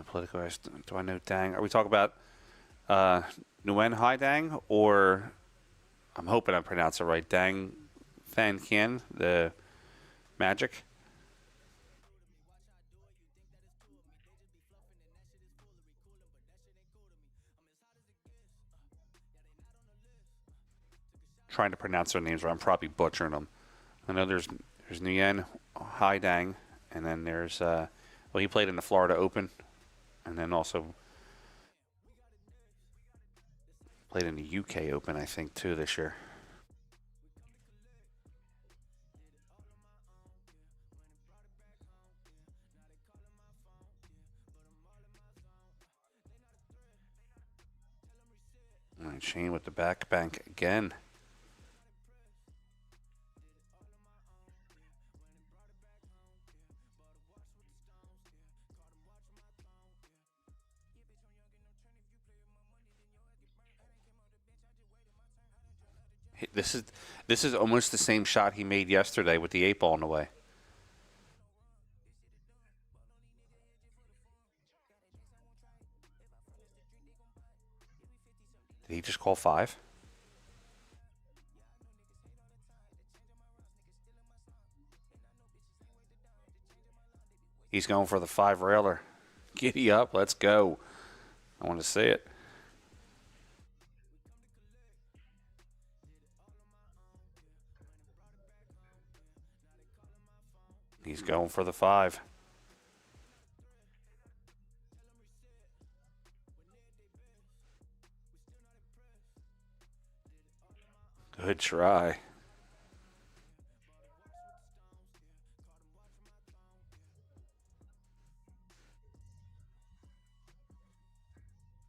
Political. Do I know Dang? Are we talking about Nguyen Hai Dang, or I'm hoping I pronounce it right, Dang Fan Kien, the Magic? trying to pronounce their names right. I'm probably butchering them. I know there's Nguyen Haidang, and then there's well, he played in the Florida Open, and then also played in the UK Open, I think, too, this year. All right, Shane with the back bank again. This is almost the same shot he made yesterday with the 8-ball in the way. Did he just call 5? He's going for the 5-railer. Giddy up, let's go. I want to see it. He's going for the 5. Good try.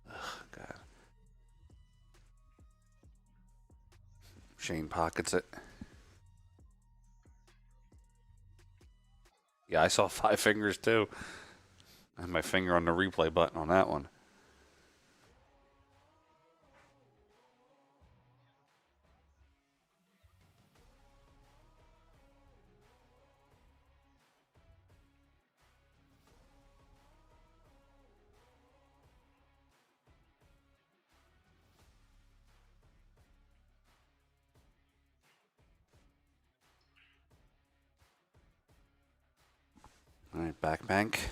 Ugh, God. Shane pockets it. Yeah, I saw 5 fingers too. I had my finger on the replay button on that one. All right, back bank.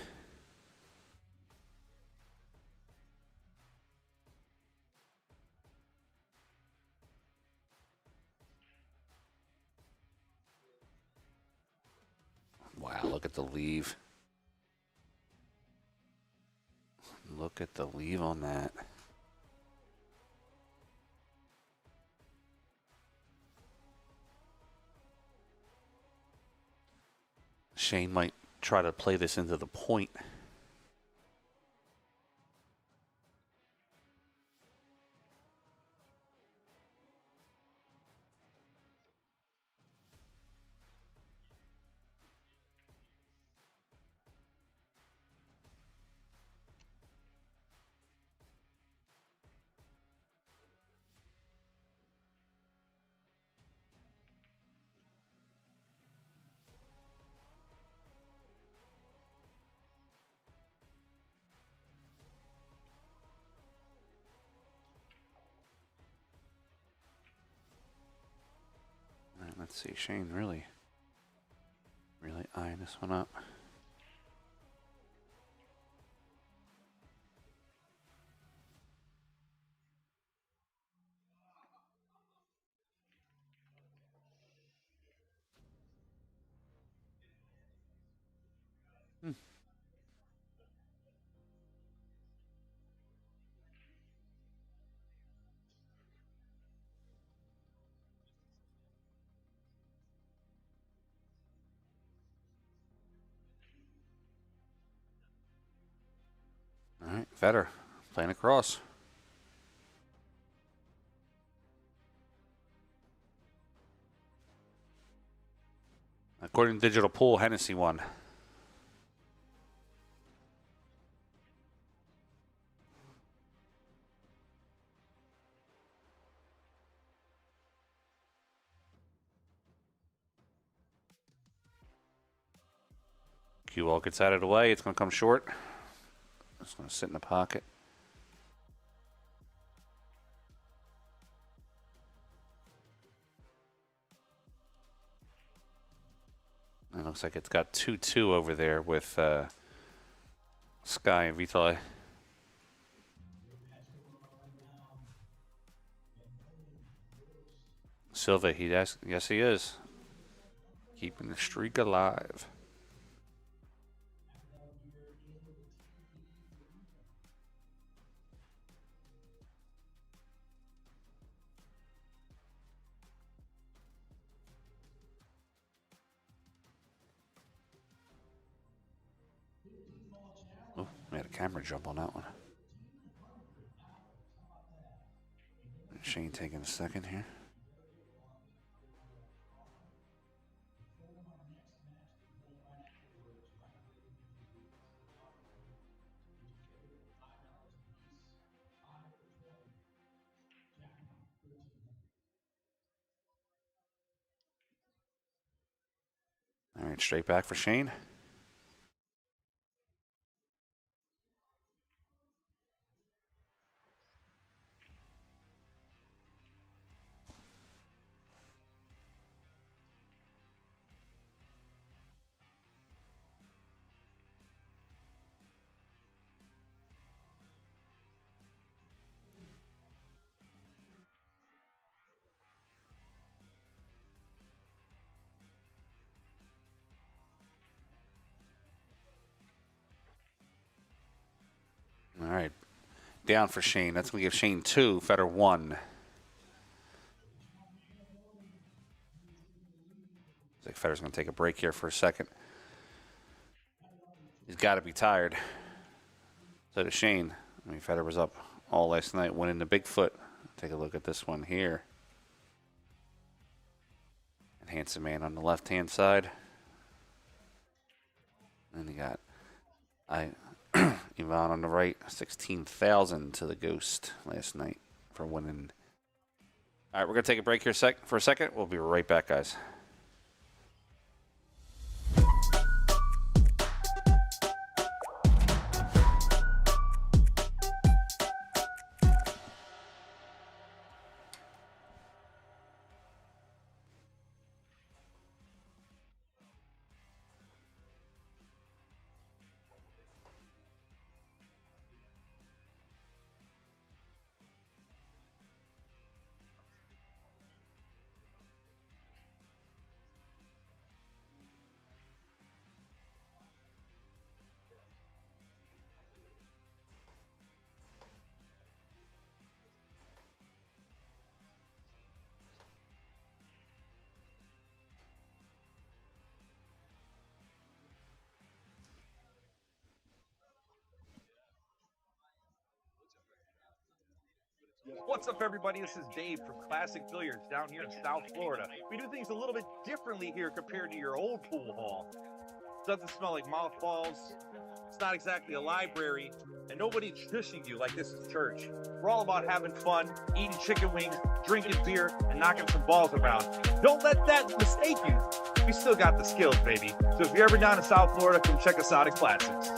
Wow, look at the leave. Look at the leave on that. Shane might try to play this into the point. All right, let's see. Shane really eyeing this one up. All right, Fedor playing across. According to Digital Pool, Hennessy won. Cue ball gets out of the way. It's going to come short. It's going to sit in the pocket. It looks like it's got 2-2 over there with Sky and Vitaly. Silva, yes, he is. Keeping the streak alive. Oh, we had a camera jump on that one. Shane taking a second here. All right, straight back for Shane. All right, down for Shane. That's going to give Shane 2, Fedor 1. Looks like Fedor's going to take a break here for a second. He's got to be tired. So does Shane. I mean, Fedor was up all last night, went into Bigfoot. Take a look at this one here. And Handsome Man on the left-hand side. And you got Ivan on the right. 16,000 to the Ghost last night for winning. All right, we're going to take a break here for a second. We'll be right back, guys. What's up, everybody? This is Dave from Classic Billiards down here in South Florida. We do things a little bit differently here compared to your old pool hall. It doesn't smell like mothballs. It's not exactly a library, and nobody's shushing you like this is church. We're all about having fun, eating chicken wings, drinking beer, and knocking some balls around. Don't let that mistake you. We still got the skills, baby. So if you're ever down in South Florida, come check us out at Classics.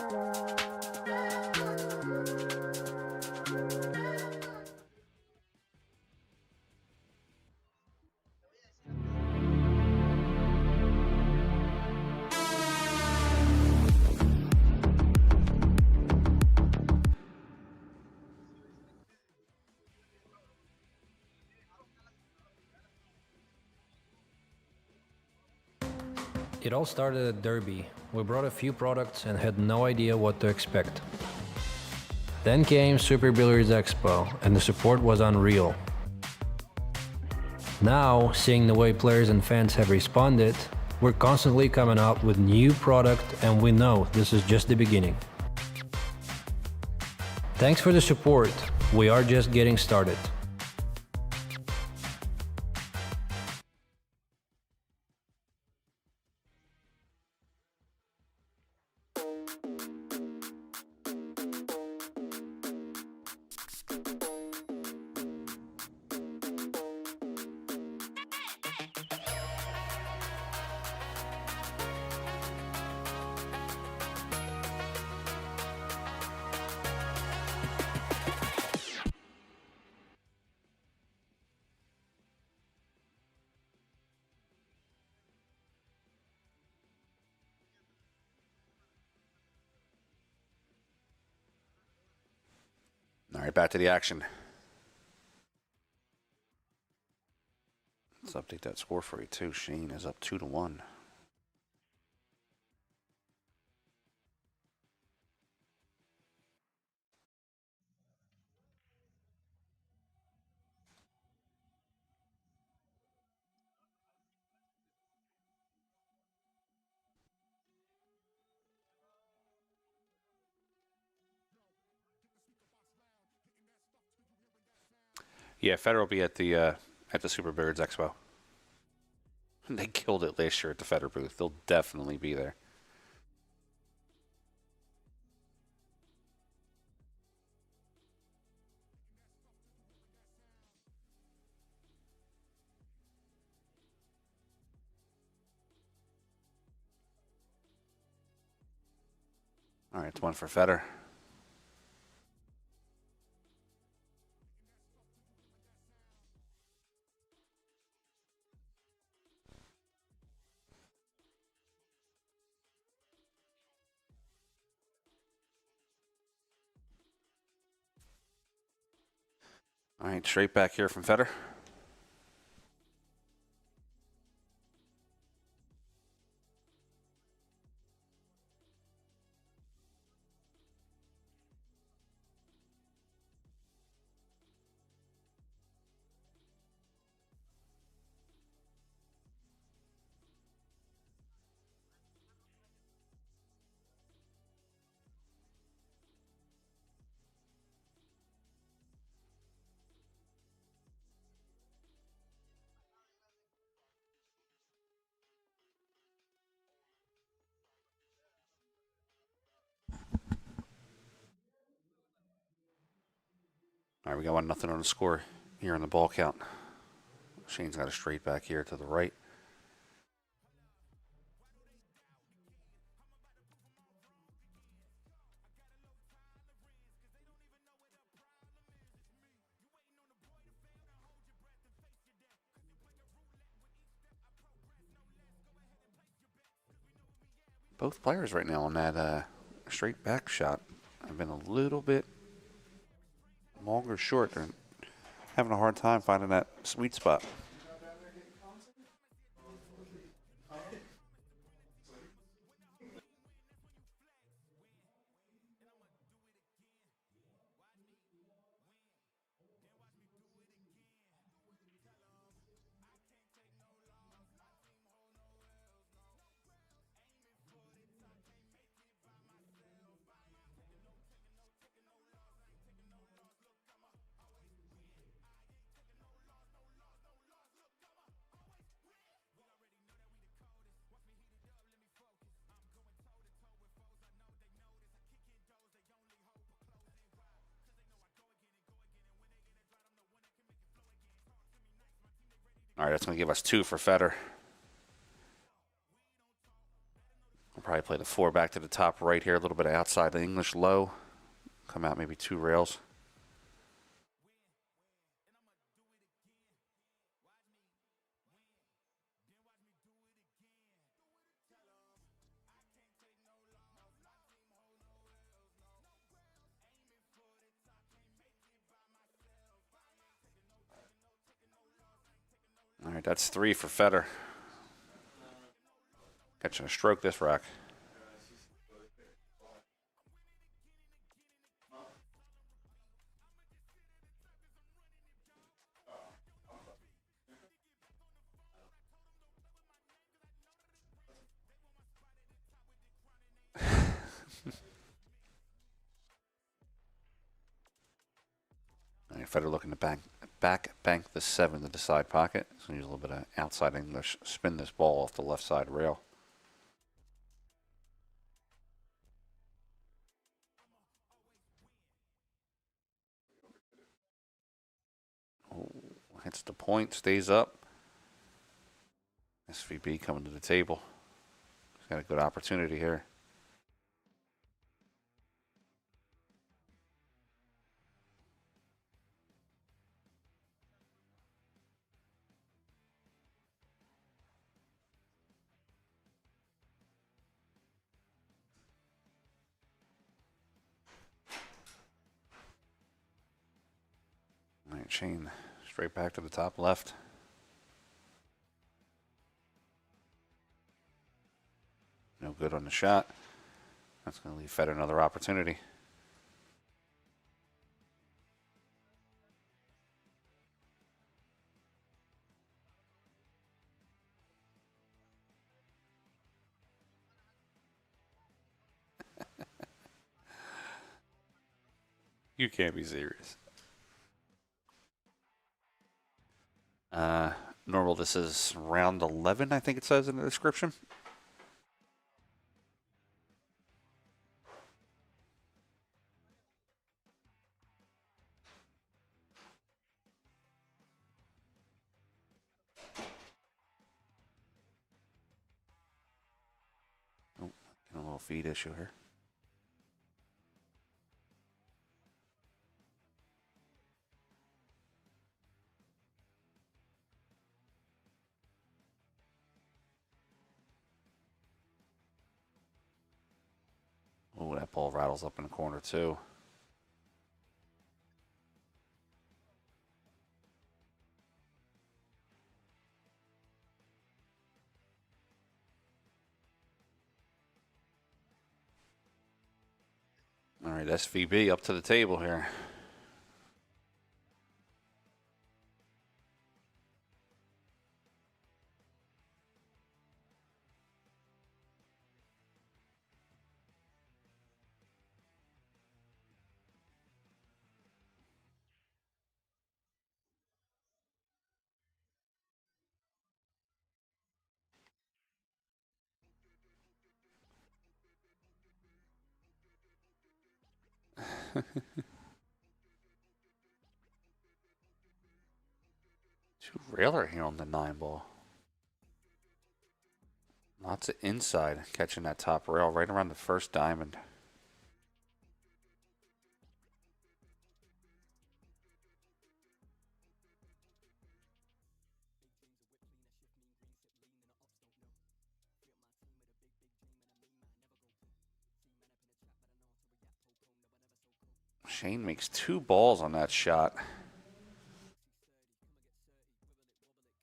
It all started at Derby. We brought a few products and had no idea what to expect. Then came Super Billiards Expo, and the support was unreal. Now, seeing the way players and fans have responded, we're constantly coming up with new product, and we know this is just the beginning. Thanks for the support. We are just getting started. All right, back to the action. Let's update that score for you too. Shane is up 2-1. Yeah, Federer will be at the Super Billiards Expo. They killed it last year at the Federer booth. They'll definitely be there. All right, it's one for Federer. All right, straight back here from Federer. All right, we got 1-0 on the score here on the ball count. Shane's got a straight back here to the right. Both players right now on that straight back shot have been a little bit long or short. They're having a hard time finding that sweet spot. All right, that's going to give us 2 for Federer. We'll probably play the 4 back to the top right here, a little bit outside the English low. Come out maybe 2 rails. All right, that's 3 for Federer. Catching a stroke this rack. All right, Federer looking to back bank the 7 to the side pocket. So use a little bit of outside English. Spin this ball off the left side rail. Oh, hits the point, stays up. SVB coming to the table. He's got a good opportunity here. All right, Shane, straight back to the top left. No good on the shot. That's going to leave Fedor another opportunity. You can't be serious. Normal, this is round 11, I think it says in the description. Oh, a little feed issue here. Oh, that ball rattles up in the corner, too. All right, SVB up to the table here. Too railer here on the 9 ball. Lots of inside catching that top rail right around the first diamond. Shane makes 2 balls on that shot.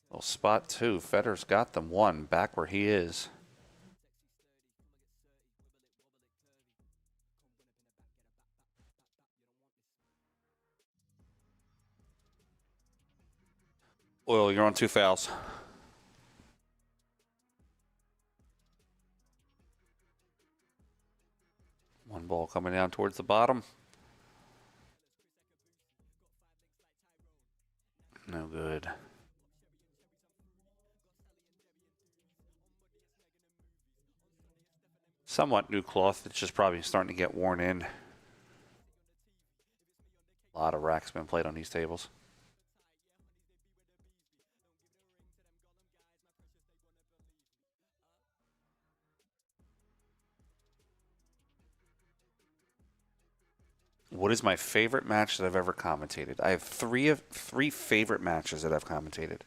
Well, spot 2. Fedor's got them 1 back where he is. Well, you're on 2 fouls. One ball coming down towards the bottom. No good. Somewhat new cloth. It's just probably starting to get worn in. A lot of racks been played on these tables. What is my favorite match that I've ever commentated? I have three favorite matches that I've commentated.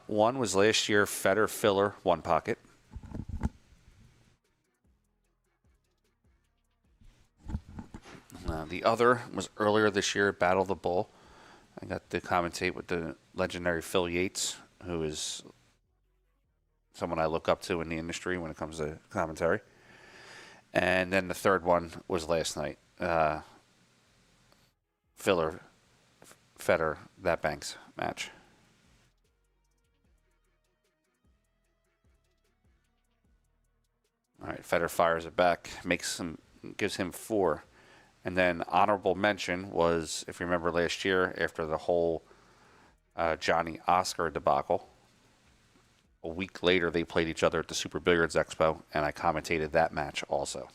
One was last year, Fedor Filler, 1 pocket. The other was earlier this year, Battle of the Bull. I got to commentate with the legendary Phil Yates, who is someone I look up to in the industry when it comes to commentary. And then the third one was last night. Filler, Fedor, that Banks match. All right, Fedor fires it back, gives him 4. And then honorable mention was, if you remember last year, after the whole Johnny Oscar debacle, a week later they played each other at the Super Billiards Expo, and I commentated that match also.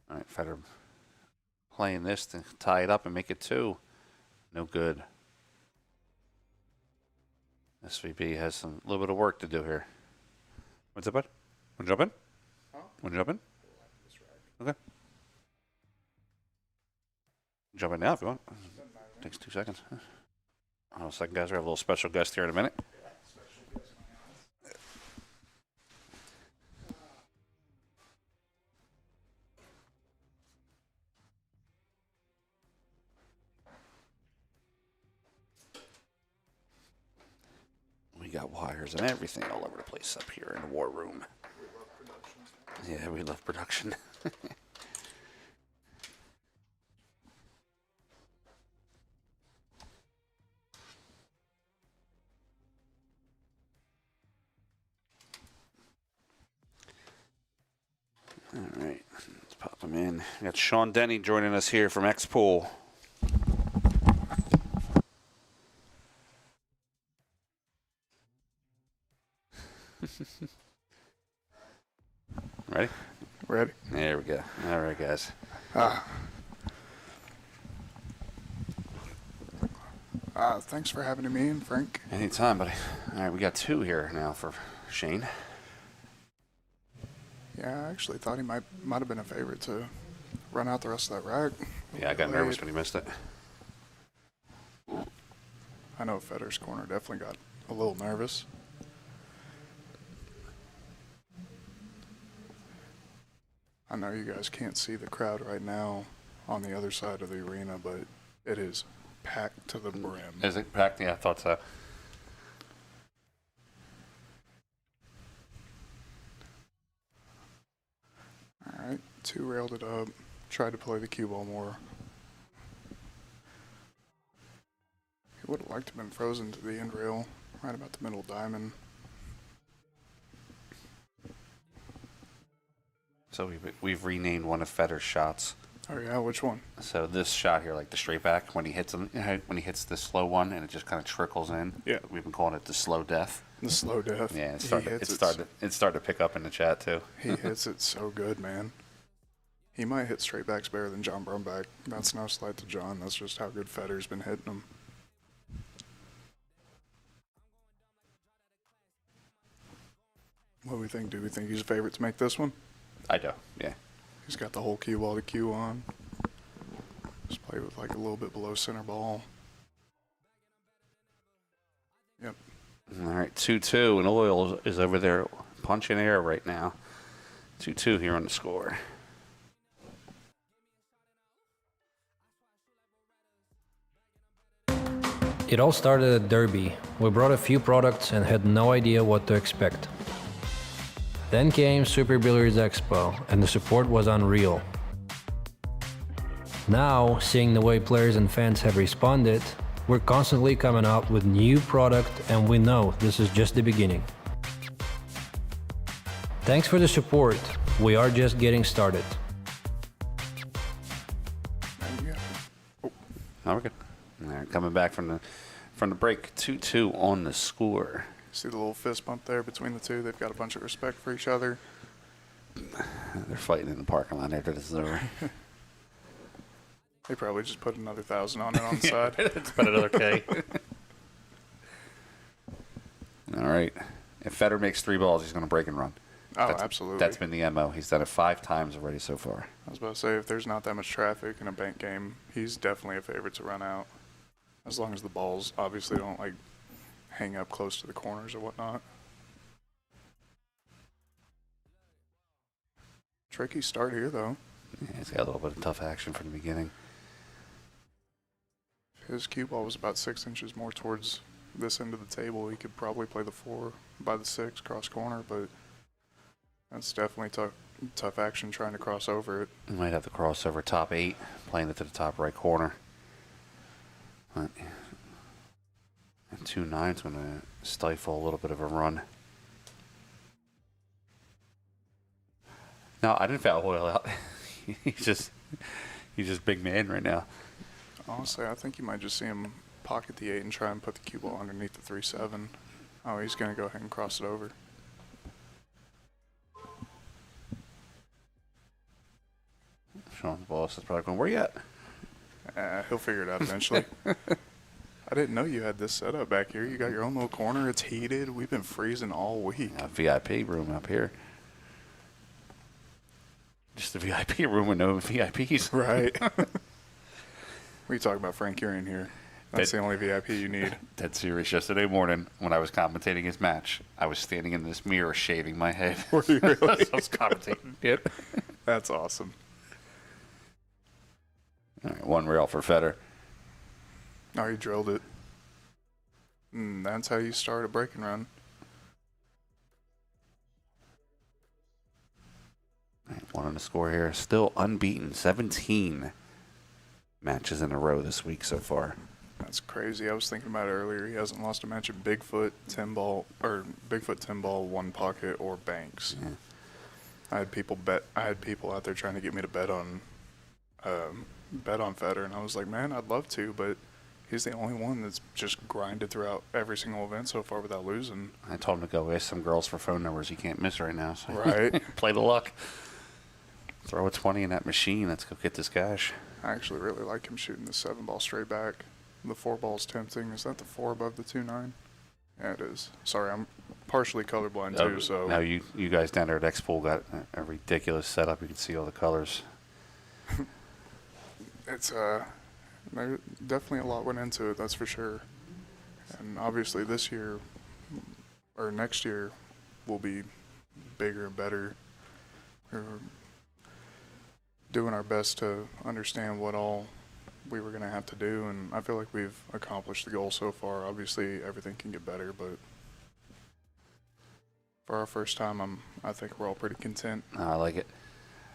All right, Fedor playing this to tie it up and make it 2. No good. SVB has a little bit of work to do here. What's up, bud? Want to jump in? Huh? Want to jump in? Okay. Jump in now if you want. Takes 2 seconds. Hold on a second, guys. We have a little special guest here in a minute. We got wires and everything all over the place up here in the war room. Yeah, we love production. All right, let's pop them in. We got Sean Denny joining us here from X-Pool. Ready? Ready? There we go. All right, guys. Thanks for having me in, Frank. Anytime, buddy. All right, we got 2 here now for Shane. Yeah, I actually thought he might have been a favorite to run out the rest of that rack. Yeah, I got nervous when he missed it. I know Fedor's corner definitely got a little nervous. I know you guys can't see the crowd right now on the other side of the arena, but it is packed to the brim. Is it packed? Yeah, I thought so. All right, 2 railed it up. Tried to play the cue ball more. He would have liked to have been frozen to the end rail, right about the middle diamond. So we've renamed one of Fedor's shots. Oh yeah, which one? So this shot here, like the straight back, when he hits the slow one and it just kind of trickles in. Yeah. We've been calling it the slow death. The slow death. Yeah, it's started to pick up in the chat too. He hits it so good, man. He might hit straight backs better than John Brumback. That's no slight to John. That's just how good Fedor's been hitting him. What do we think? Do we think he's a favorite to make this one? I do, yeah. He's got the whole cue ball to cue on. Just play with like a little bit below center ball. Yep. All right, 2-2, and Oil is over there punching air right now. 2-2 here on the score. It all started at Derby. We brought a few products and had no idea what to expect. Then came Super Billiards Expo, and the support was unreal. Now, seeing the way players and fans have responded, we're constantly coming out with new product, and we know this is just the beginning. Thanks for the support. We are just getting started. And yeah. Oh, we're good. All right, coming back from the break, 2-2 on the score. See the little fist bump there between the two? They've got a bunch of respect for each other. They're fighting in the parking lot after this is over. They probably just put another 1,000 on it on the side. It's been another K. All right. If Fedor makes 3 balls, he's going to break and run. Oh, absolutely. That's been the MO. He's done it 5 times already so far. I was about to say, if there's not that much traffic in a bank game, he's definitely a favorite to run out. As long as the balls obviously don't, like, hang up close to the corners or whatnot. Tricky start here, though. Yeah, he's got a little bit of tough action from the beginning. If his cue ball was about 6 inches more towards this end of the table, he could probably play the 4 by the 6 cross corner, but that's definitely tough action trying to cross over it. He might have to cross over top 8, playing it to the top right corner. But, and 2-9's going to stifle a little bit of a run. No, I didn't foul Hoyle out. he's just big man right now. Honestly, I think you might just see him pocket the 8 and try and put the cue ball underneath the 3-7. Oh, he's going to go ahead and cross it over. Sean's boss is probably going, where you at? He'll figure it out eventually. I didn't know you had this set up back here. You got your own little corner. It's heated. We've been freezing all week. A VIP room up here. Just a VIP room with no VIPs. Right. What are you talking about, Frank? You're in here. That's the only VIP you need. Dead serious. Yesterday morning, when I was commentating his match, I was standing in this mirror shaving my head. Were you really? I was commentating it. That's awesome. All right, 1 real for Fedor. Oh, he drilled it. And that's how you start a breaking run. All right, 1 on the score here. Still unbeaten. 17 matches in a row this week so far. That's crazy. I was thinking about it earlier. He hasn't lost a match at Bigfoot, 10 ball, 1 pocket, or Banks. Yeah. I had people out there trying to get me to bet on Fedor, and I was like, man, I'd love to, but he's the only one that's just grinded throughout every single event so far without losing. I told him to go ask some girls for phone numbers he can't miss right now. So Right. play the luck. Throw a 20 in that machine. Let's go get this cash. I actually really like him shooting the 7 ball straight back. The 4 ball's tempting. Is that the 4 above the 2-9? Yeah, it is. Sorry, I'm partially colorblind too, so. Now you guys down there at X-Pool got a ridiculous setup. You can see all the colors. It's there definitely a lot went into it, that's for sure. And obviously this year or next year will be bigger and better. We're doing our best to understand what all we were going to have to do, and I feel like we've accomplished the goal so far. Obviously everything can get better, but for our first time, I think we're all pretty content. I like it.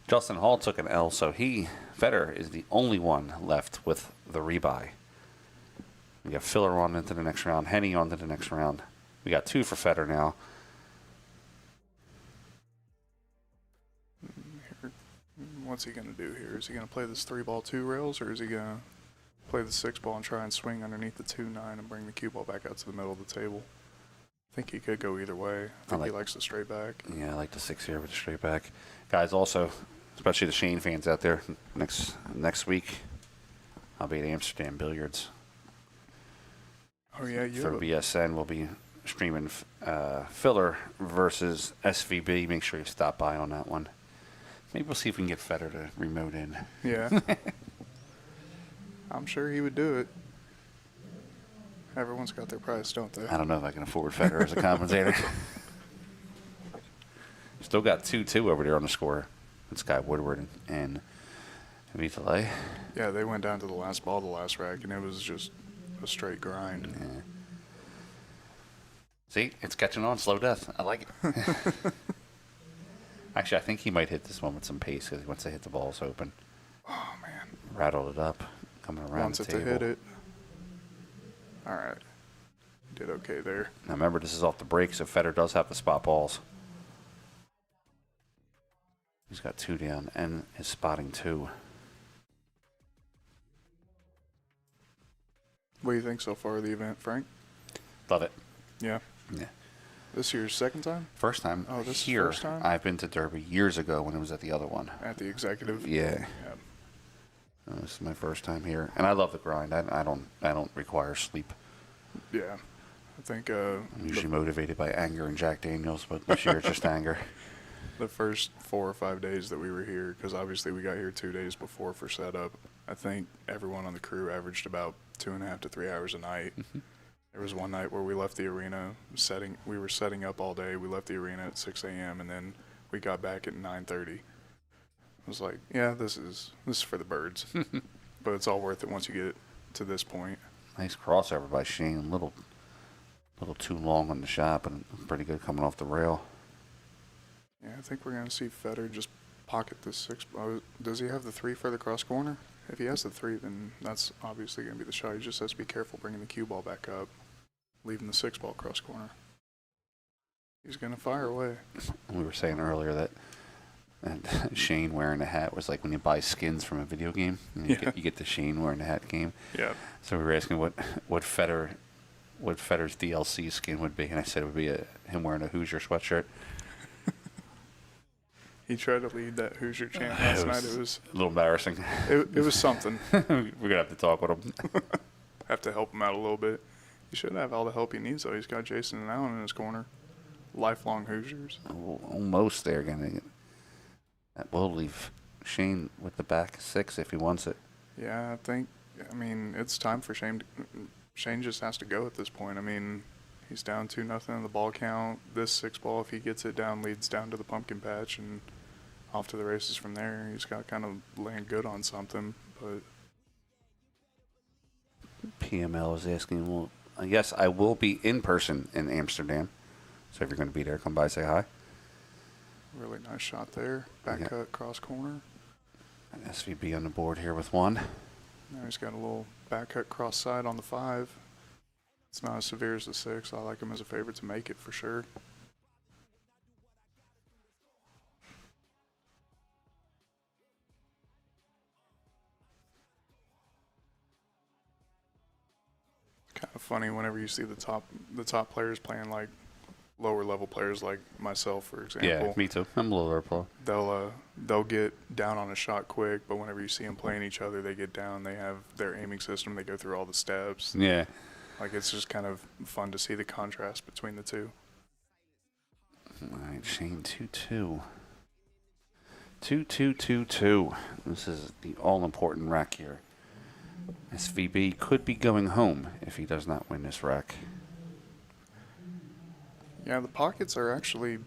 Justin Hall took an L, so Fedor is the only one left with the rebuy. We got Filler on into the next round, Henny on to the next round. We got 2 for Fedor now. What's he going to do here? Is he going to play this 3 ball 2 rails, or is he going to play the 6 ball and try and swing underneath the 2-9 and bring the cue ball back out to the middle of the table? I think he could go either way. I think he likes the straight back. Yeah, I like the 6 here with the straight back. Guys, also, especially the Shane fans out there, next week, I'll be at Amsterdam Billiards. Oh, yeah, For BSN, we'll be streaming Filler versus SVB. Make sure you stop by on that one. Maybe we'll see if we can get Fedor to remote in. Yeah. I'm sure he would do it. Everyone's got their price, don't they? I don't know if I can afford Fedor as a commentator. Still got 2-2 over there on the score. It's Guy Woodward and Vitale. Yeah, they went down to the last ball, the last rack, and it was just a straight grind. Yeah. See, it's catching on. Slow death. I like it. Actually, I think he might hit this one with some pace because once they hit the balls open. Oh, man. Rattled it up. Coming around Wants the it table. to hit it. All right. Did okay there. Now remember, this is off the break, so Fedor does have the spot balls. He's got 2 down and is spotting 2. What do you think so far of the event, Frank? Love it. Yeah. Yeah. This year's second time? First time Oh, this is here. first time? I've been to Derby years ago when it was at the other one. At the executive? Yeah. Yeah. This is my first time here, and I love the grind. I don't require sleep. Yeah. I think I'm usually motivated by anger and Jack Daniels, but this year it's just anger. the first 4 or 5 days that we were here, because obviously we got here 2 days before for setup, I think everyone on the crew averaged about 2.5 to 3 hours a night. There was one night where we left the arena we were setting up all day. We left the arena at 6 a.m. and then we got back at 9:30. I was like, yeah, this is for the birds. But it's all worth it once you get to this point. Nice crossover by Shane. A little too long on the shot, but pretty good coming off the rail. Yeah, I think we're going to see Fedor just pocket the 6. Does he have the 3 for the cross corner? If he has the 3, then that's obviously going to be the shot. He just has to be careful bringing the cue ball back up, leaving the 6 ball cross corner. He's going to fire away. We were saying earlier that Shane wearing a hat was like when you buy skins from a video game. And you get the Shane wearing a hat game. Yeah. So we were asking what Fedor's DLC skin would be, and I said it would be him wearing a Hoosier sweatshirt. He tried to lead that Hoosier chant last night. It was a little embarrassing. It was something. We're gonna have to talk with him. Have to help him out a little bit. He should have all the help he needs, though. He's got Jason and Allen in his corner. Lifelong Hoosiers. Almost there, gonna get. That will leave Shane with the back 6 if he wants it. Yeah, I think I mean, it's time for Shane. Shane just has to go at this point. I mean, he's down 2-0 in the ball count. This 6-ball, if he gets it down, leads down to the pumpkin patch and off to the races from there. He's got to kind of land good on something. But PML is asking, well, I guess I will be in person in Amsterdam. So if you're going to be there, come by, say hi. really nice shot there. Back cut, cross corner. And SVB on the board here with one. Now he's got a little back cut cross side on the 5. It's not as severe as the 6. I like him as a favorite to make it for sure. Kind of funny whenever you see the top players playing like lower level players like myself, for example. Yeah, me too. I'm a little lower pro. They'll get down on a shot quick, but whenever you see them playing each other, they get down. They have their aiming system. They go through all the steps. Yeah. Like, it's just kind of fun to see the contrast between the two. All right, Shane 2-2. 2-2-2-2. This is the all-important rack here. SVB could be going home if he does not win this rack. Yeah, the pockets are actually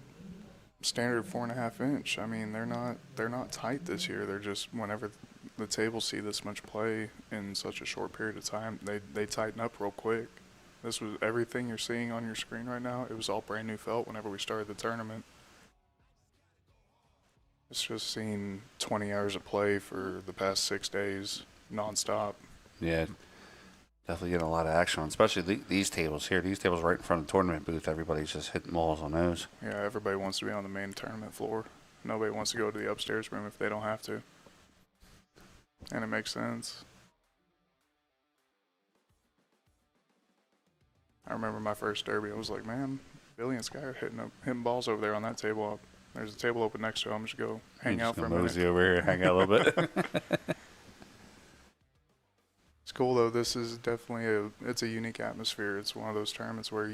standard 4.5 inch. I mean, they're not tight this year. They're just, whenever the tables see this much play in such a short period of time, they tighten up real quick. This was everything you're seeing on your screen right now. It was all brand new felt whenever we started the tournament. It's just seen 20 hours of play for the past 6 days, nonstop. Yeah, definitely getting a lot of action on, especially these tables here. These tables right in front of the tournament booth. Everybody's just hitting balls on those. Yeah, everybody wants to be on the main tournament floor. Nobody wants to go to the upstairs room if they don't have to. And it makes sense. I remember my first derby. I was like, man, Billy and Sky are hitting balls over there on that table. There's a table open next to them. I'm just go hang out for a minute. Mosey over here, hang out a little bit. It's cool though. This is definitely it's a unique atmosphere. It's one of those tournaments where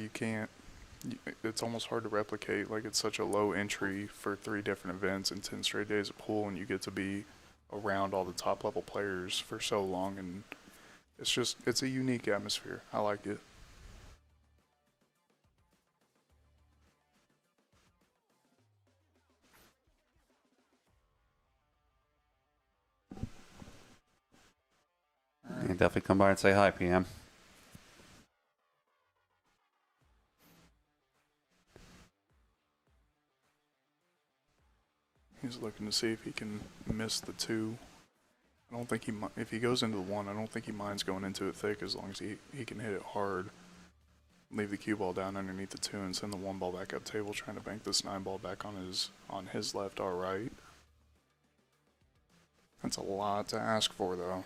it's almost hard to replicate. Like, it's such a low entry for 3 different events and 10 straight days of pool, and you get to be around all the top level players for so long, and it's a unique atmosphere. I like it. You can definitely come by and say hi, PM. He's looking to see if he can miss the 2. I don't think if he goes into the 1, I don't think he minds going into it thick as long as he can hit it hard. Leave the cue ball down underneath the 2 and send the 1 ball back up table, trying to bank this 9 ball back on his left or right. That's a lot to ask for though.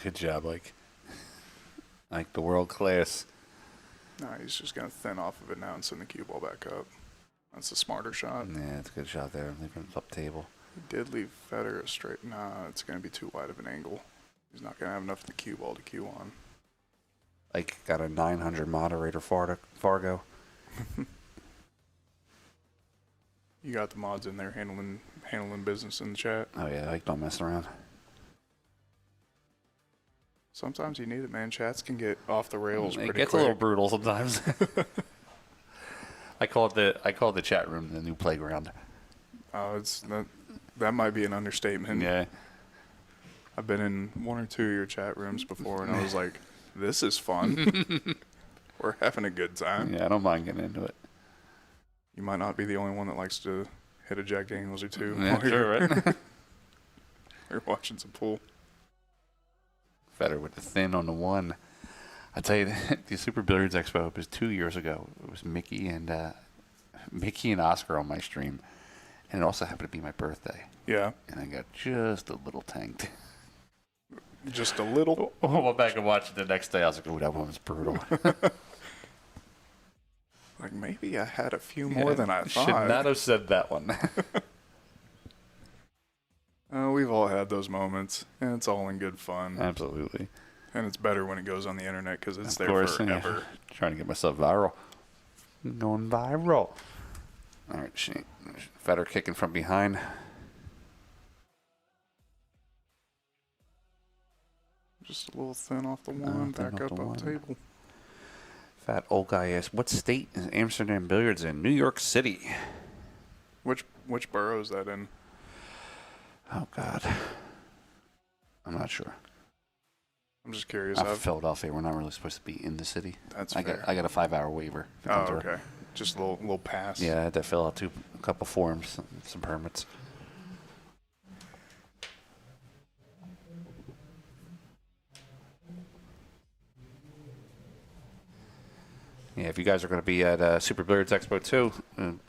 Good job, like the world class. No, he's just going to thin off of it now and send the cue ball back up. That's a smarter shot. Yeah, it's a good shot there. Leaving it up table. He did leave Fedor a straight. Nah, it's going to be too wide of an angle. He's not going to have enough of the cue ball to cue on. Like, got a 900 moderator Fargo. You got the mods in there handling business in the chat. Oh yeah, like, don't mess around. Sometimes you need it, man. Chats can get off the rails pretty quick. It gets a little brutal sometimes. I call the chat room the new playground. Oh, that might be an understatement. Yeah. I've been in 1 or 2 of your chat rooms before, and I was like, this is fun. We're having a good time. Yeah, I don't mind getting into it. You might not be the only one that likes to hit a Jack Daniels or 2. Yeah, sure, right? You're watching some pool. Fedor with the thin on the 1. I tell you, the Super Billiards Expo was 2 years ago. It was Mickey and Oscar on my stream, and it also happened to be my birthday. Yeah. And I got just a little tanked. Just a little. I went back and watched it the next day. I was like, "Oh, that one was brutal." Like, maybe I had a few more than I thought. Should not have said that one. We've all had those moments, and it's all in good fun. Absolutely. And it's better when it goes on the internet because it's there Of course, forever. yeah. Trying to get myself viral. Going viral. All All right, Shane. Fedor kicking from behind. Just a little thin off the one, back up on the table. Fat old guy asks, what state is Amsterdam Billiards in? New York City. Which borough is that in? Oh, God. I'm not sure. I'm just curious. Philadelphia. We're not really supposed to be in the city. That's I fair. got a 5-hour waiver. Oh, okay. Just a little pass. Yeah, I had to fill out a couple forms, some permits. Yeah, if you guys are going to be at Super Billiards Expo 2,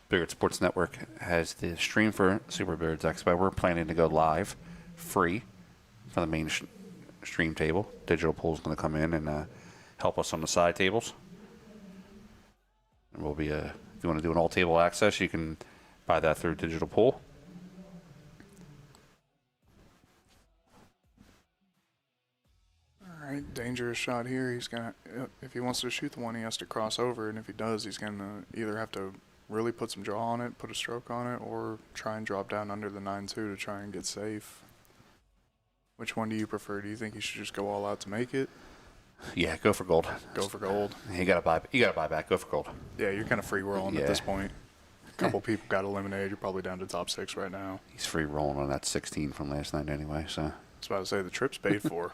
Billiard Sports Network has the stream for Super Billiards Expo. We're planning to go live, free, from the main stream table. Digital Pool's going to come in and help us on the side tables. And we'll be, if you want to do an all-table access, you can buy that through Digital Pool. All right, dangerous shot here. He's gonna, if he wants to shoot the one, he has to cross over, and if he does, he's gonna either have to really put some draw on it, put a stroke on it, or try and drop down under the 9-2 to try and get safe. Which one do you prefer? Do you think you should just go all out to make it? Yeah, go for gold. Go for gold. You got to buy back. Go for gold. Yeah, you're kind of free rolling at this point. A couple people got eliminated. You're probably down to top 6 right now. He's free rolling on that 16 from last night anyway. So I was about to say the trip's paid for.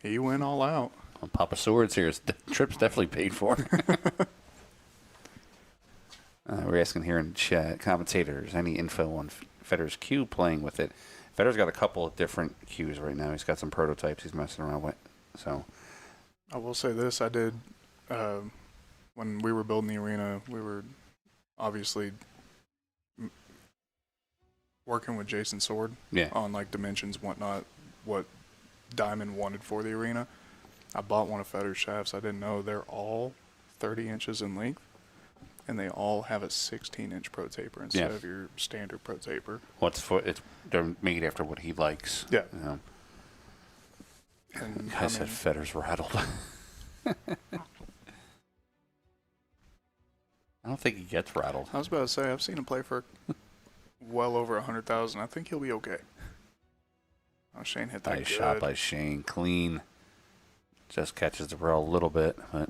He went all out. Well, Papa Swords here. The trip's definitely paid for. We're asking here in chat, commentators, any info on Fedor's cue playing with it? Fedor's got a couple of different cues right now. He's got some prototypes he's messing around with. So I will say this. I did, when we were building the arena, we were obviously working with Jason Sword on like dimensions and whatnot, what Diamond wanted for the arena. I bought one of Fedor's shafts. I didn't know they're all 30 inches in length, and they all have a 16-inch pro taper instead of your standard pro taper. They're made after what he likes. Yeah. You know. And I said Fedor's rattled. I don't think he gets rattled. I was about to say, I've seen him play for well over 100,000. I think he'll be okay. Oh, Shane hit that Nice good. shot by Shane. Clean. Just catches the rail a little bit. But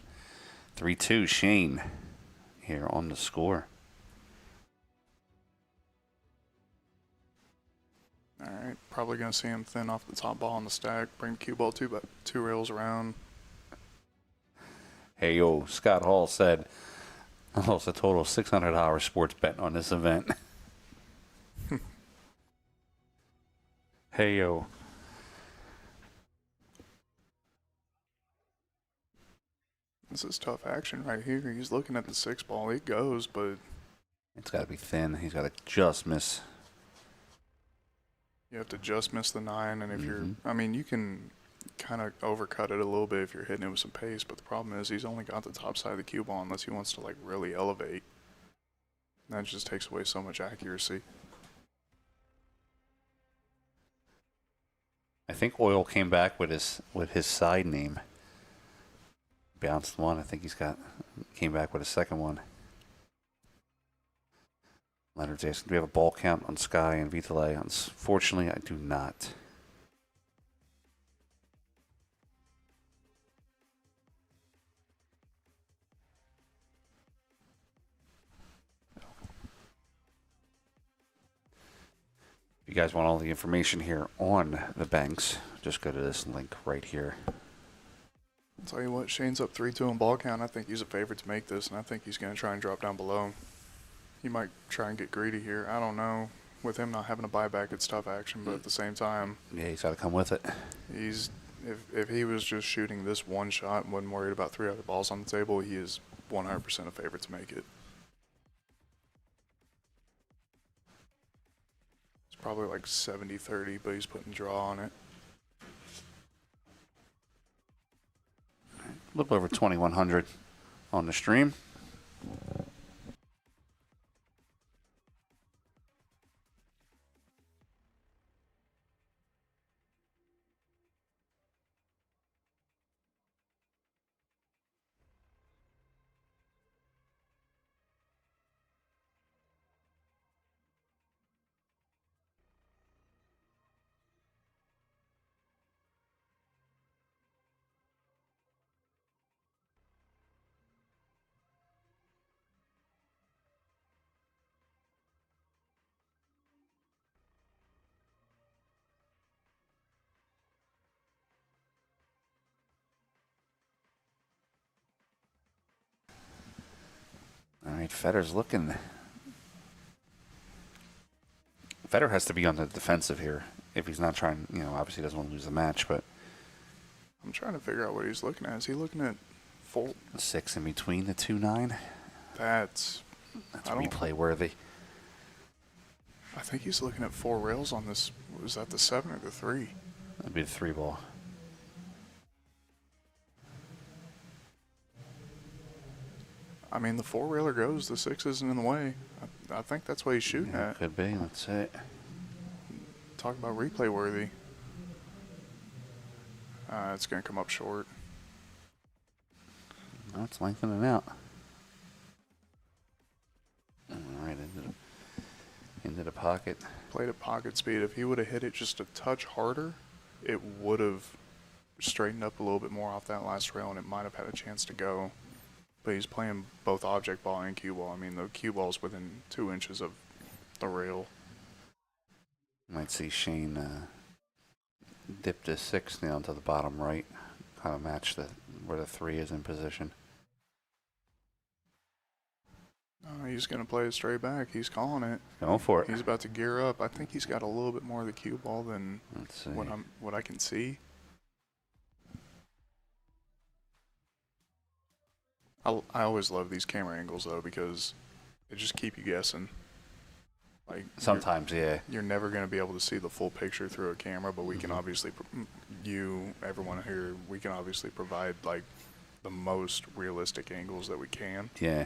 3-2 Shane here on the score. All right. Probably going to see him thin off the top ball on the stack. Bring the cue ball two rails around. Hey, yo, Scott Hall said, I lost a total of $600 sports bet on this event. Hey, yo. This is tough action right here. He's looking at the 6 ball. It goes, but It's got to be thin. He's got to just miss. you have to just miss the 9. And if you're, I mean, you can kind of overcut it a little bit if you're hitting it with some pace. But the problem is he's only got the top side of the cue ball unless he wants to like really elevate. And that just takes away so much accuracy. I think Oil came back with his side name. Bounced one. I think came back with a second one. Leonard's asking, do we have a ball count on Sky and Vitale? Unfortunately, I do not. If you guys want all the information here on the banks, just go to this link right here. I'll tell you what, Shane's up 3-2 in ball count. I think he's a favorite to make this, and I think he's going to try and drop down below. He might try and get greedy here. I don't know. With him not having a buyback, it's tough action, but at the same time, Yeah, he's got to come with it. he's if he was just shooting this one shot and wasn't worried about 3 other balls on the table, he is 100% a favorite to make it. It's probably like 70-30, but he's putting draw on it. A little over 2,100 on the stream. right, Fedor's looking. Fedor has to be on the defensive here if he's not trying, obviously he doesn't want to lose the match, but I'm trying to figure out what he's looking at. Is he looking at full? the 6 in between the 2-9. That's Replay worthy. I think he's looking at 4 rails on this. Was that the 7 or the 3? That'd be the 3 ball. I mean, the 4 railer goes. The 6 isn't in the way. I think that's what he's shooting at. Could be. That's it. Talk about replay worthy. It's going to come up short. No, it's lengthening out. All right, into the pocket. Played at pocket speed. If he would have hit it just a touch harder, it would have straightened up a little bit more off that last rail, and it might have had a chance to go. But he's playing both object ball and cue ball. I mean, the cue ball's within 2 inches of the rail. Might see Shane dip the 6 down to the bottom right, kind of match where the 3 is in position. He's going to play it straight back. He's calling it. Going for it. He's about to gear up. I think he's got a little bit more of the cue ball than Let's see. what I can see. I always love these camera angles though because they just keep you guessing. Like Sometimes, yeah. you're never going to be able to see the full picture through a camera, but we can obviously, everyone here, we can obviously provide like the most realistic angles that we can. Yeah.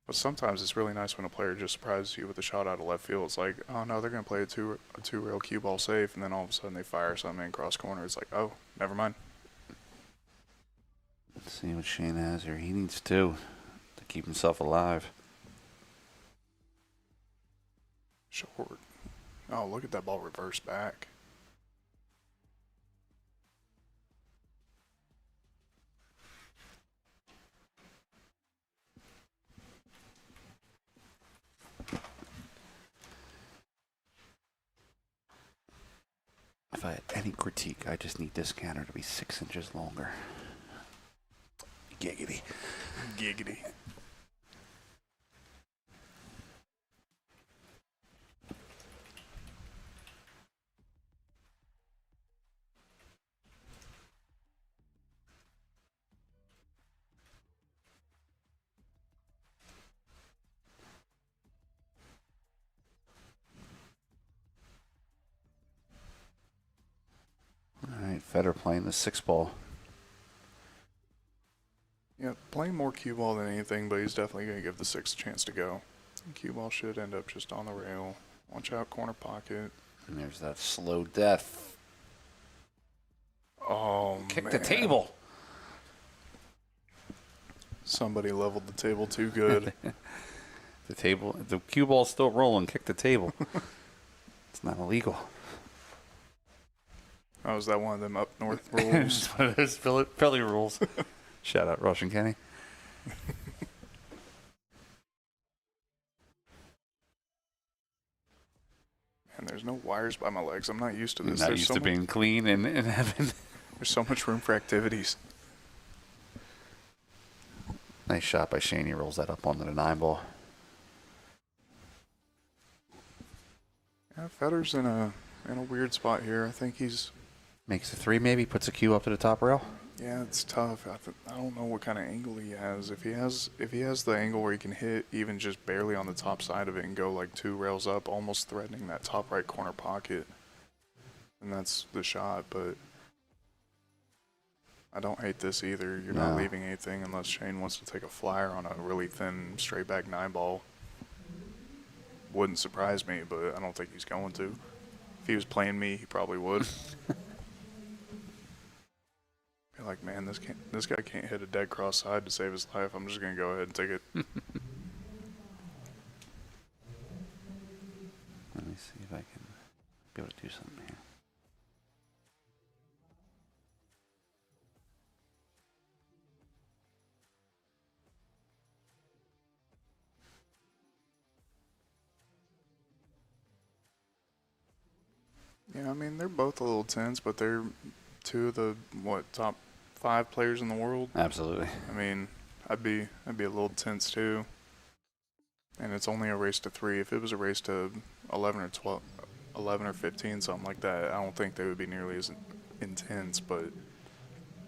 But sometimes it's really nice when a player just surprises you with a shot out of left field. It's like, oh no, they're going to play a two rail cue ball safe, and then all of a sudden they fire something in cross corner. It's like, oh, never mind. Let's see what Shane has here. He needs 2 to keep himself alive. Short. Oh, look at that ball reverse back. If I had any critique, I just need this counter to be 6 inches longer. Giggity. Giggity. All right, Fedor playing the 6 ball. Yeah, playing more cue ball than anything, but he's definitely going to give the 6 a chance to go. Cue ball should end up just on the rail. Watch out, corner pocket. And there's that slow death. Oh, Kick man. the table. Somebody leveled the table too good. The cue ball's still rolling. Kick the table. It's not illegal. Oh, is that one of them up north rules? It's Philly rules. Shout out Rush and Kenny. And there's no wires by my legs. I'm not used to this. Not There's used so to being clean and having. There's so much room for activities. Nice shot by Shane. He rolls that up onto the 9 ball. Yeah, Fedor's in a weird spot here. I think he's. Makes a 3 maybe. Puts a cue up to the top rail. Yeah, it's tough. I don't know what kind of angle he has. If he has the angle where he can hit even just barely on the top side of it and go like 2 rails up, almost threatening that top right corner pocket, and that's the shot. But I don't hate this either. You're not leaving anything unless Shane wants to take a flyer on a really thin straight back 9 ball. Wouldn't surprise me, but I don't think he's going to. If he was playing me, he probably would. Be like, man, this guy can't hit a dead cross side to save his life. I'm just gonna go ahead and take it. Let me see if I can be able to do something here. Yeah, I mean they're both a little tense, but they're 2 of the top 5 players in the world. Absolutely. I mean, I'd be a little tense too. And it's only a race to 3. If it was a race to 11 or 12, 11 or 15, something like that, I don't think they would be nearly as intense. But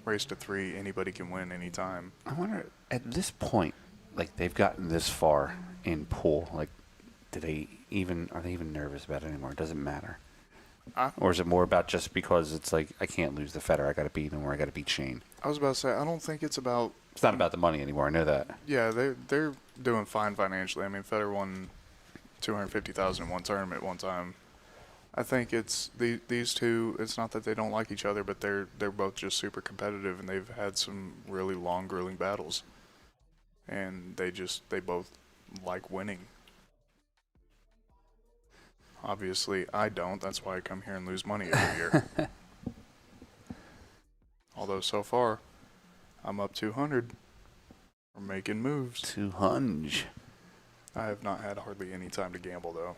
race to 3, anybody can win anytime. I wonder, at this point, like they've gotten this far in pool, like, are they even nervous about it anymore? It doesn't matter. Or is it more about just because it's like, I can't lose the Federer, I got to beat him, or I got to beat Shane? I was about to say, I don't think it's about... It's not about the money anymore, I know that. Yeah, they're doing fine financially. I mean, Federer won $250,000 in one tournament one time. I think it's these two. It's not that they don't like each other, but they're both just super competitive, and they've had some really long, grueling battles. And they both like winning. Obviously, I don't. That's why I come here and lose money every year. Although so far, I'm up 200. We're making moves. 200. I have not had hardly any time to gamble, though.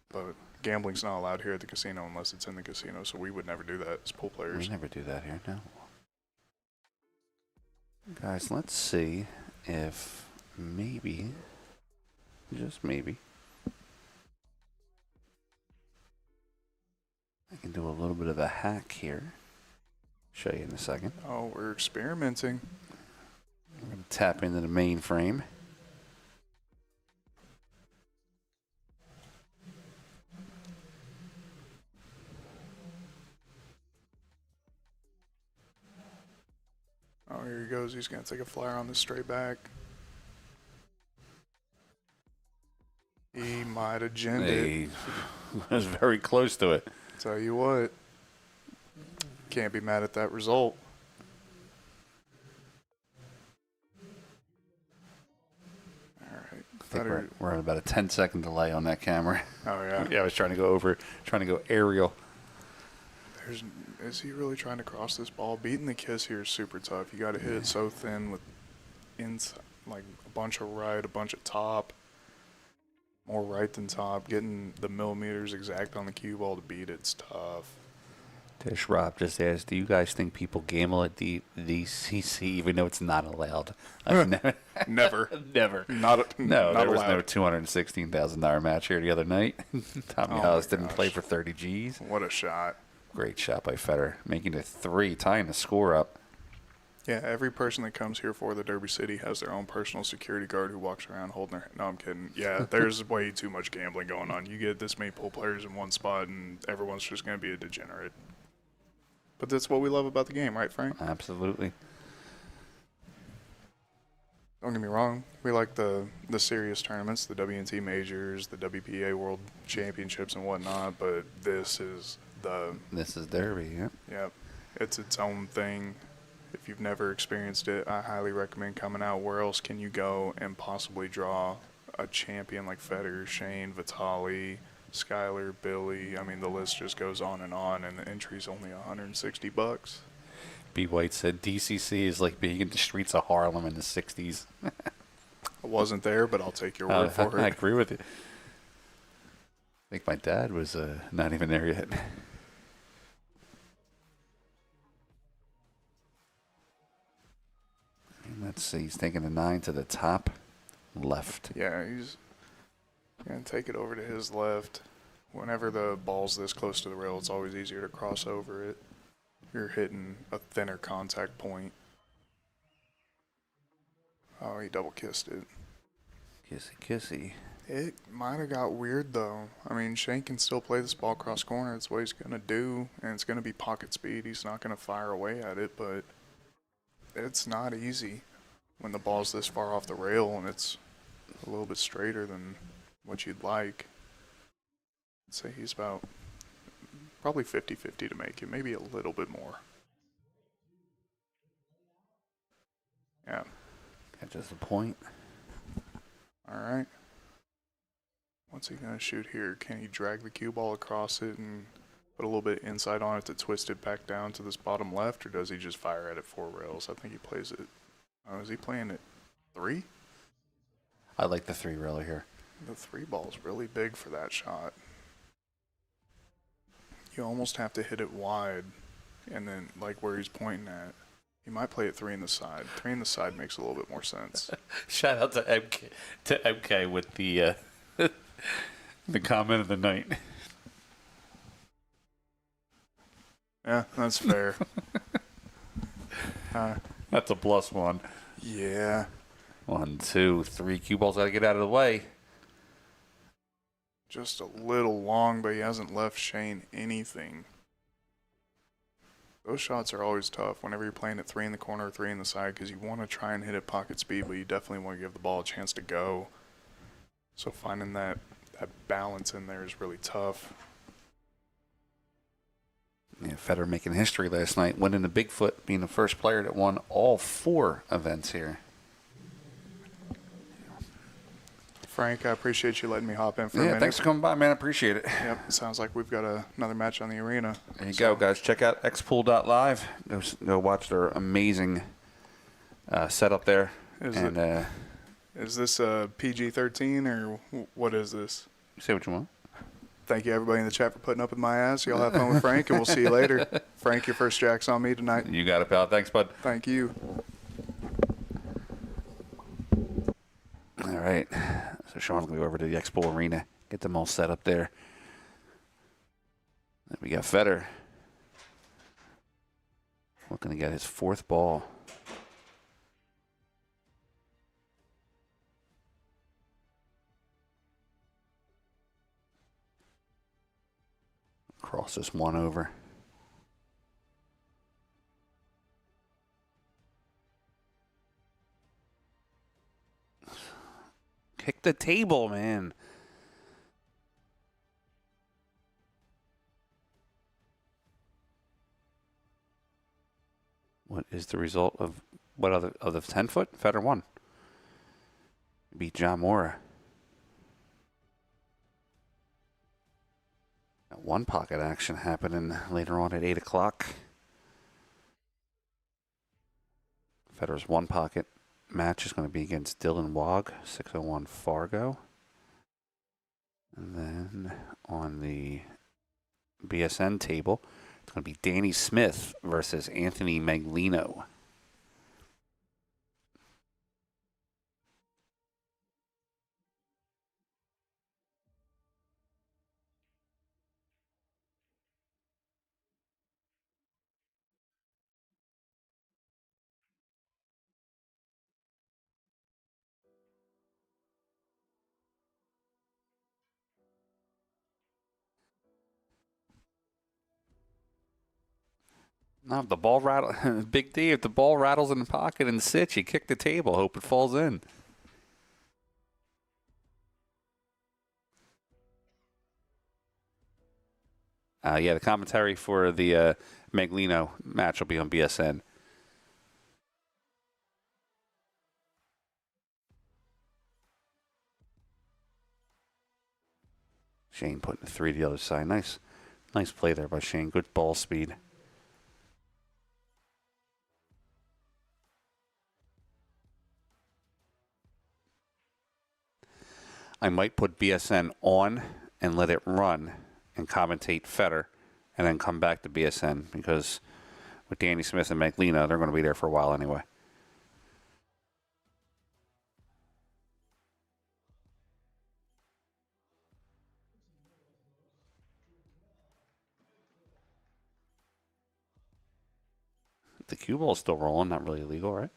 But gambling's not allowed here at the casino unless it's in the casino, so we would never do that as pool players. We never do that here, no. Guys, let's see if maybe, just maybe, I can do a little bit of a hack here. Show you in a second. Oh, we're experimenting. I'm going to tap into the mainframe. Oh, here he goes. He's going to take a flyer on the straight back. He might have ginned it. He was very close to it. Tell you what, can't be mad at that result. All right. I think we're at about a 10-second delay on that camera. Oh, yeah. Yeah, I was trying to go aerial. Is he really trying to cross this ball? Beating the kiss here is super tough. You got to hit it so thin with like a bunch of right, a bunch of top. More right than top. Getting the millimeters exact on the cue ball to beat it's tough. Tish Rob just asked, do you guys think people gamble at the DCC even though it's not allowed? Never. Never. Not there was allowed. no $216,000 match here the other night. Tommy Hollis didn't play for 30 G's. What a shot. Great shot by Federer, making it 3, tying the score up. Yeah, every person that comes here for the Derby City has their own personal security guard who walks around holding their... No, I'm kidding. Yeah, there's way too much gambling going on. You get this many pool players in one spot, and everyone's just going to be a degenerate. But that's what we love about the game, right, Frank? Absolutely. Don't get me wrong. We like the serious tournaments, the WNT Majors, the WPA World Championships and whatnot, but this is Derby, yeah. Yep. It's its own thing. If you've never experienced it, I highly recommend coming out. Where else can you go and possibly draw a champion like Federer, Shane, Vitali, Skyler, Billy? I mean, the list just goes on, and the entry's only $160. B. White said DCC is like being in the streets of Harlem in the 60s. I wasn't there, but I'll take your word for I it. agree with you. I think my dad was not even there yet. Let's see, he's taking a 9 to the top left. Yeah, he's going to take it over to his left. Whenever the ball's this close to the rail, it's always easier to cross over it. You're hitting a thinner contact point. Oh, he double kissed it. Kissy, kissy. It might have got weird, though. I mean, Shane can still play this ball cross corner. That's what he's going to do, and it's going to be pocket speed. He's not going to fire away at it, but it's not easy when the ball's this far off the rail and it's a little bit straighter than what you'd like. I'd say he's about probably 50-50 to make it, maybe a little bit more. Yeah. Catches the point. All right. What's he going to shoot here? Can he drag the cue ball across it and put a little bit inside on it to twist it back down to this bottom left, or does he just fire at it 4 rails? I think he plays it. Oh, is he playing it 3? I like the 3 railer here. The 3 ball's really big for that shot. You almost have to hit it wide, and then like where he's pointing at. He might play at 3 in the side. 3 in the side makes a little bit more sense. Shout out to MK with the the comment of the night. Yeah, that's fair. That's a +1. Yeah. 1, 2, 3. Cue balls got to get out of the way. Just a little long, but he hasn't left Shane anything. Those shots are always tough whenever you're playing at 3 in the corner or 3 in the side because you want to try and hit at pocket speed, but you definitely want to give the ball a chance to go. So finding that balance in there is really tough. Yeah, Fedor making history last night, winning the Bigfoot, being the first player that won all 4 events here. Frank, I appreciate you letting me hop in for a minute. Yeah, thanks for coming by, man. I appreciate it. Yep, it sounds like we've got another match on the arena. There you go, guys. Check out xpool.live. Go watch their amazing setup there. Is this a PG-13 or what is this? Say what you want. Thank you, everybody in the chat, for putting up with my ass. Y'all have fun with Frank, and we'll see you later. Frank, your first jack's on me tonight. You got it, pal. Thanks, bud. Thank you. All right. So Sean's going to go over to the Expo Arena, get them all set up there. Then we got Fedor looking to get his 4th ball. Cross this one over. Kick the table, man. What is the result of what other of the 10-foot? Fedor won. Beat John Mora. One pocket action happening later on at 8 o'clock. Fedor's one pocket match is going to be against Dylan Wog, 601 Fargo. And then on the BSN table, it's going to be Danny Smith versus Anthony Maglino. No, if the ball rattle, Big D, if the ball rattles in the pocket and sits, you kick the table, hope it falls in. Yeah, the commentary for the Maglino match will be on BSN. Shane putting the 3 to the other side. Nice play there by Shane. Good ball speed. I might put BSN on and let it run and commentate Fedor and then come back to BSN because with Danny Smith and Maglino, they're going to be there for a while anyway. The cue ball is still rolling, not really illegal, right?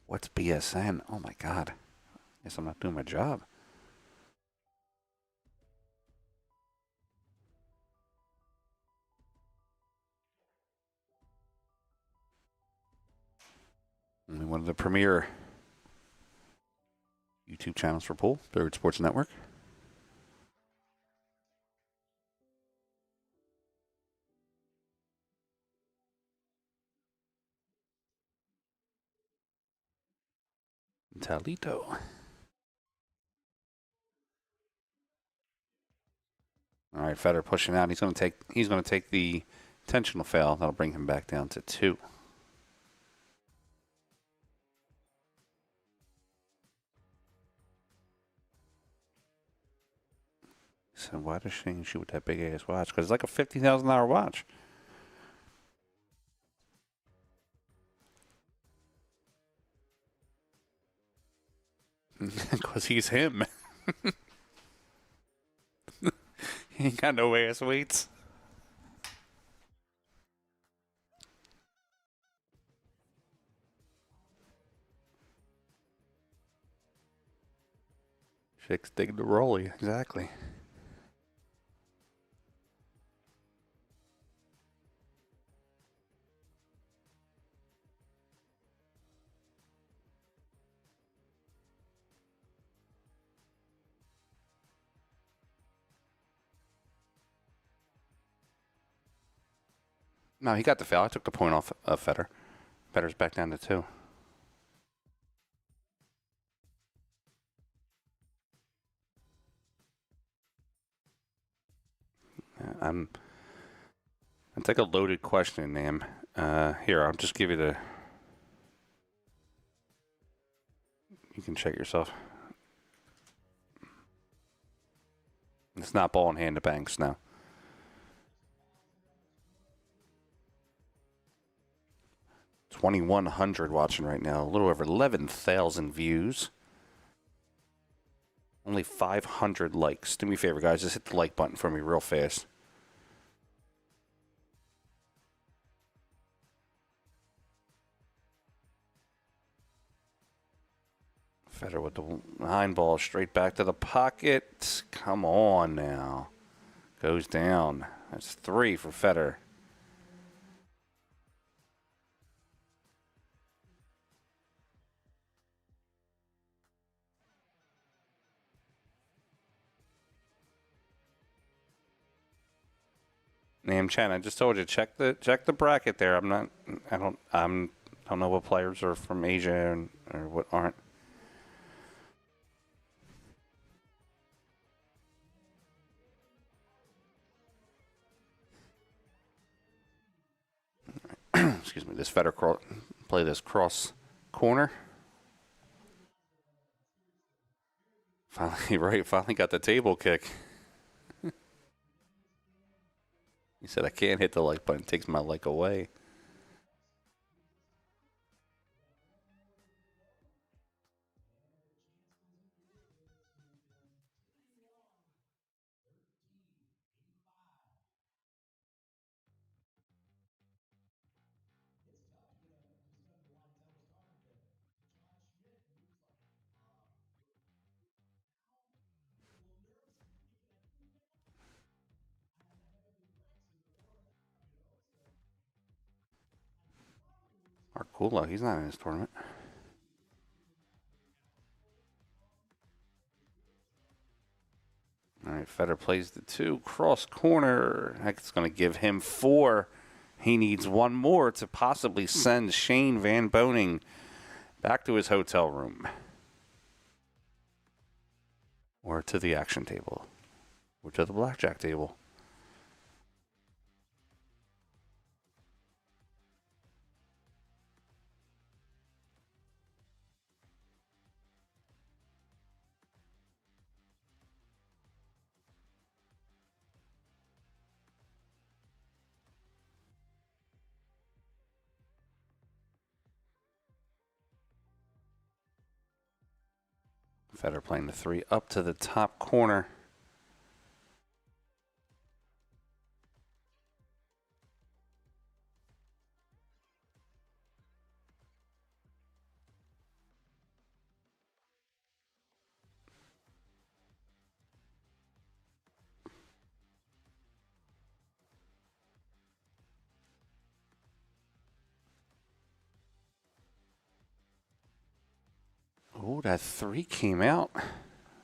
What's BSN? Oh my God. Guess I'm not doing my job. Only one of the premier YouTube channels for pool, Billiard Sports Network. Talito. All right, Fedor pushing out. He's going to take the Intentional foul. That'll bring him back down to 2. So why does Shane shoot with that big ass watch? Because it's like a $50,000 watch. Because he's him. He ain't got no ass weights. Chicks dig the rollie, exactly. No, he got the foul. I took the point off of Fedor. Fedor's back down to 2. It's like a loaded question, Nam. Here, I'll just give you the... You can check yourself. It's not ball in hand to Banks now. $2,100 watching right now. A little over 11,000 views. Only 500 likes. Do me a favor, guys. Just hit the like button for me real fast. Fedor with the 9 ball straight back to the pocket. Come on now. Goes down. That's 3 for Fedor. Nam Chen, I just told you, check the bracket there. I don't know what players are from Asia or what aren't. Excuse me. This Fedor play this cross corner. Finally got the table kick. He said, I can't hit the like button. It takes my like away. Arcula, he's not in this tournament. All right, Fedor plays the 2. Cross corner. That's going to give him 4. He needs 1 more to possibly send Shane Van Boening back to his hotel room. Or to the action table. Or to the blackjack table. Fedor playing the 3 up to the top corner. Oh, that 3 came out.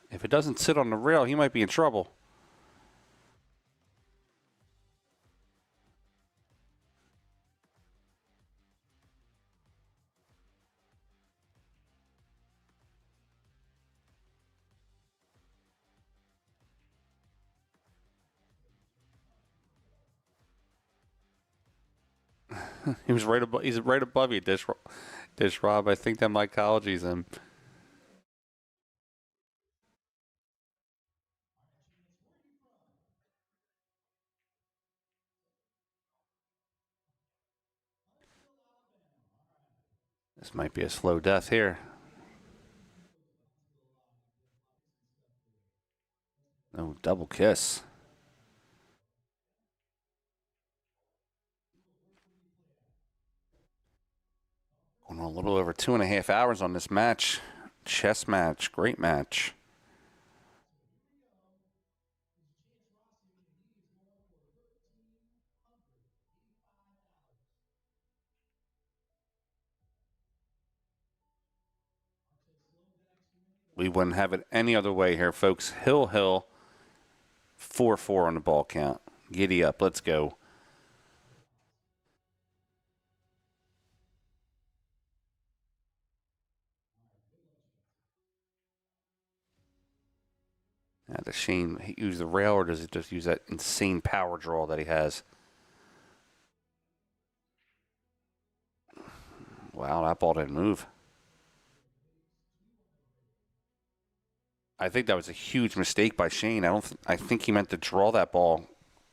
If it doesn't sit on the rail, he might be in trouble. He was right above. He's right above you, Dish Rob. I think that mycology's him. This might be a slow death here. No double kiss. Going on a little over 2.5 hours on this match. Chess match. Great match. We wouldn't have it any other way here, folks. Hill, 4-4 on the ball count. Giddy up. Let's go. Does Shane use the rail, or does he just use that insane power draw that he has? Wow, that ball didn't move. I think that was a huge mistake by Shane. I think he meant to draw that ball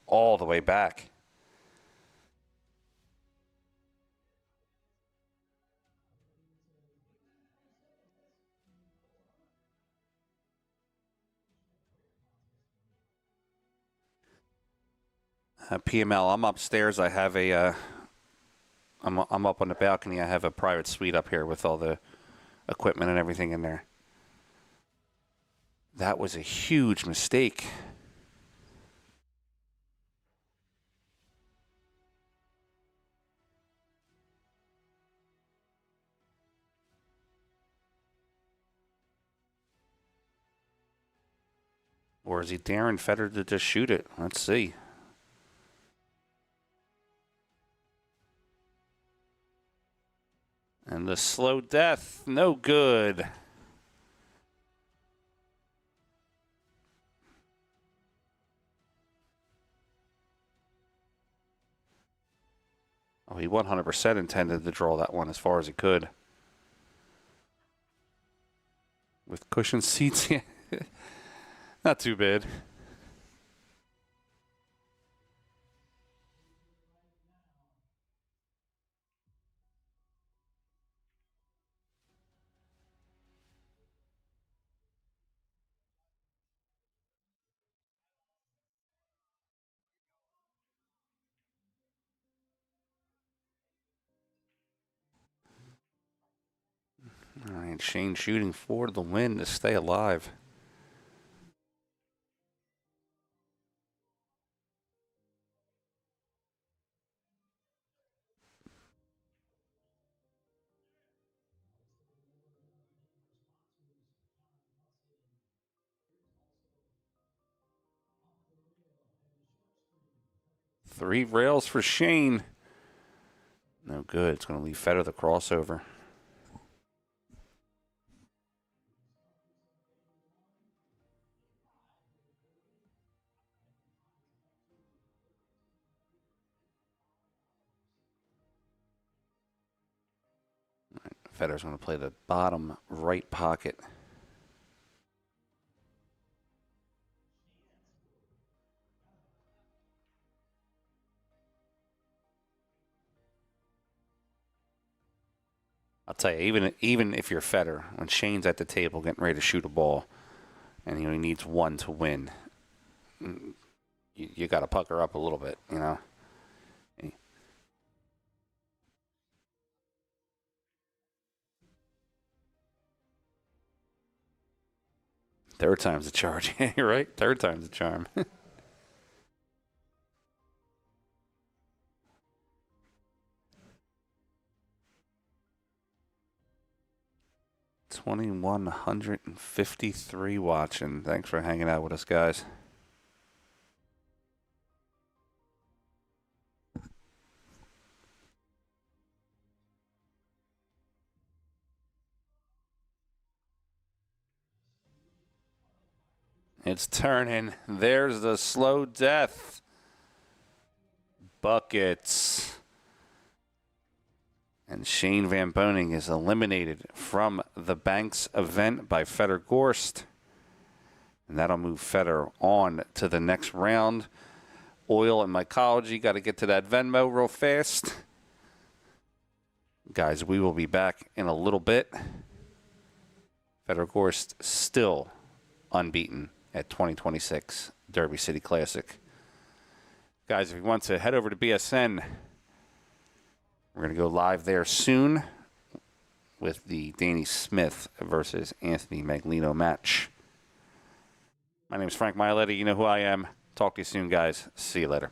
all the way back. PML, I'm upstairs. I have a. I'm up on the balcony. I have a private suite up here with all the equipment and everything in there. That was a huge mistake. Or is he daring Fedor to just shoot it? Let's see. And the slow death, no good. Oh, he 100% intended to draw that one as far as he could. With cushion seats, yeah. Not too bad. All right, Shane shooting for the win to stay alive. Three rails for Shane. No good. It's going to leave Fedor the crossover. Fedor's going to play the bottom right pocket. I'll tell you, even if you're Fedor, when Shane's at the table getting ready to shoot a ball, and he needs one to win, you got to pucker up a little bit, you know. Third time's the charge. You're right. Third time's the charm. 2,153 watching. Thanks for hanging out with us, guys. It's turning. There's the slow death. Buckets. And Shane Van Boening is eliminated from the Banks event by Fedor Gorst. And that'll move Fedor on to the next round. Oil and mycology, got to get to that Venmo real fast. Guys, we will be back in a little bit. Fedor Gorst still unbeaten at 2026 Derby City Classic. Guys, if you want to head over to BSN, we're going to go live there soon with the Danny Smith versus Anthony Maglino match. My name is Frank Maialetti. You know who I am. Talk to you soon, guys. See you later.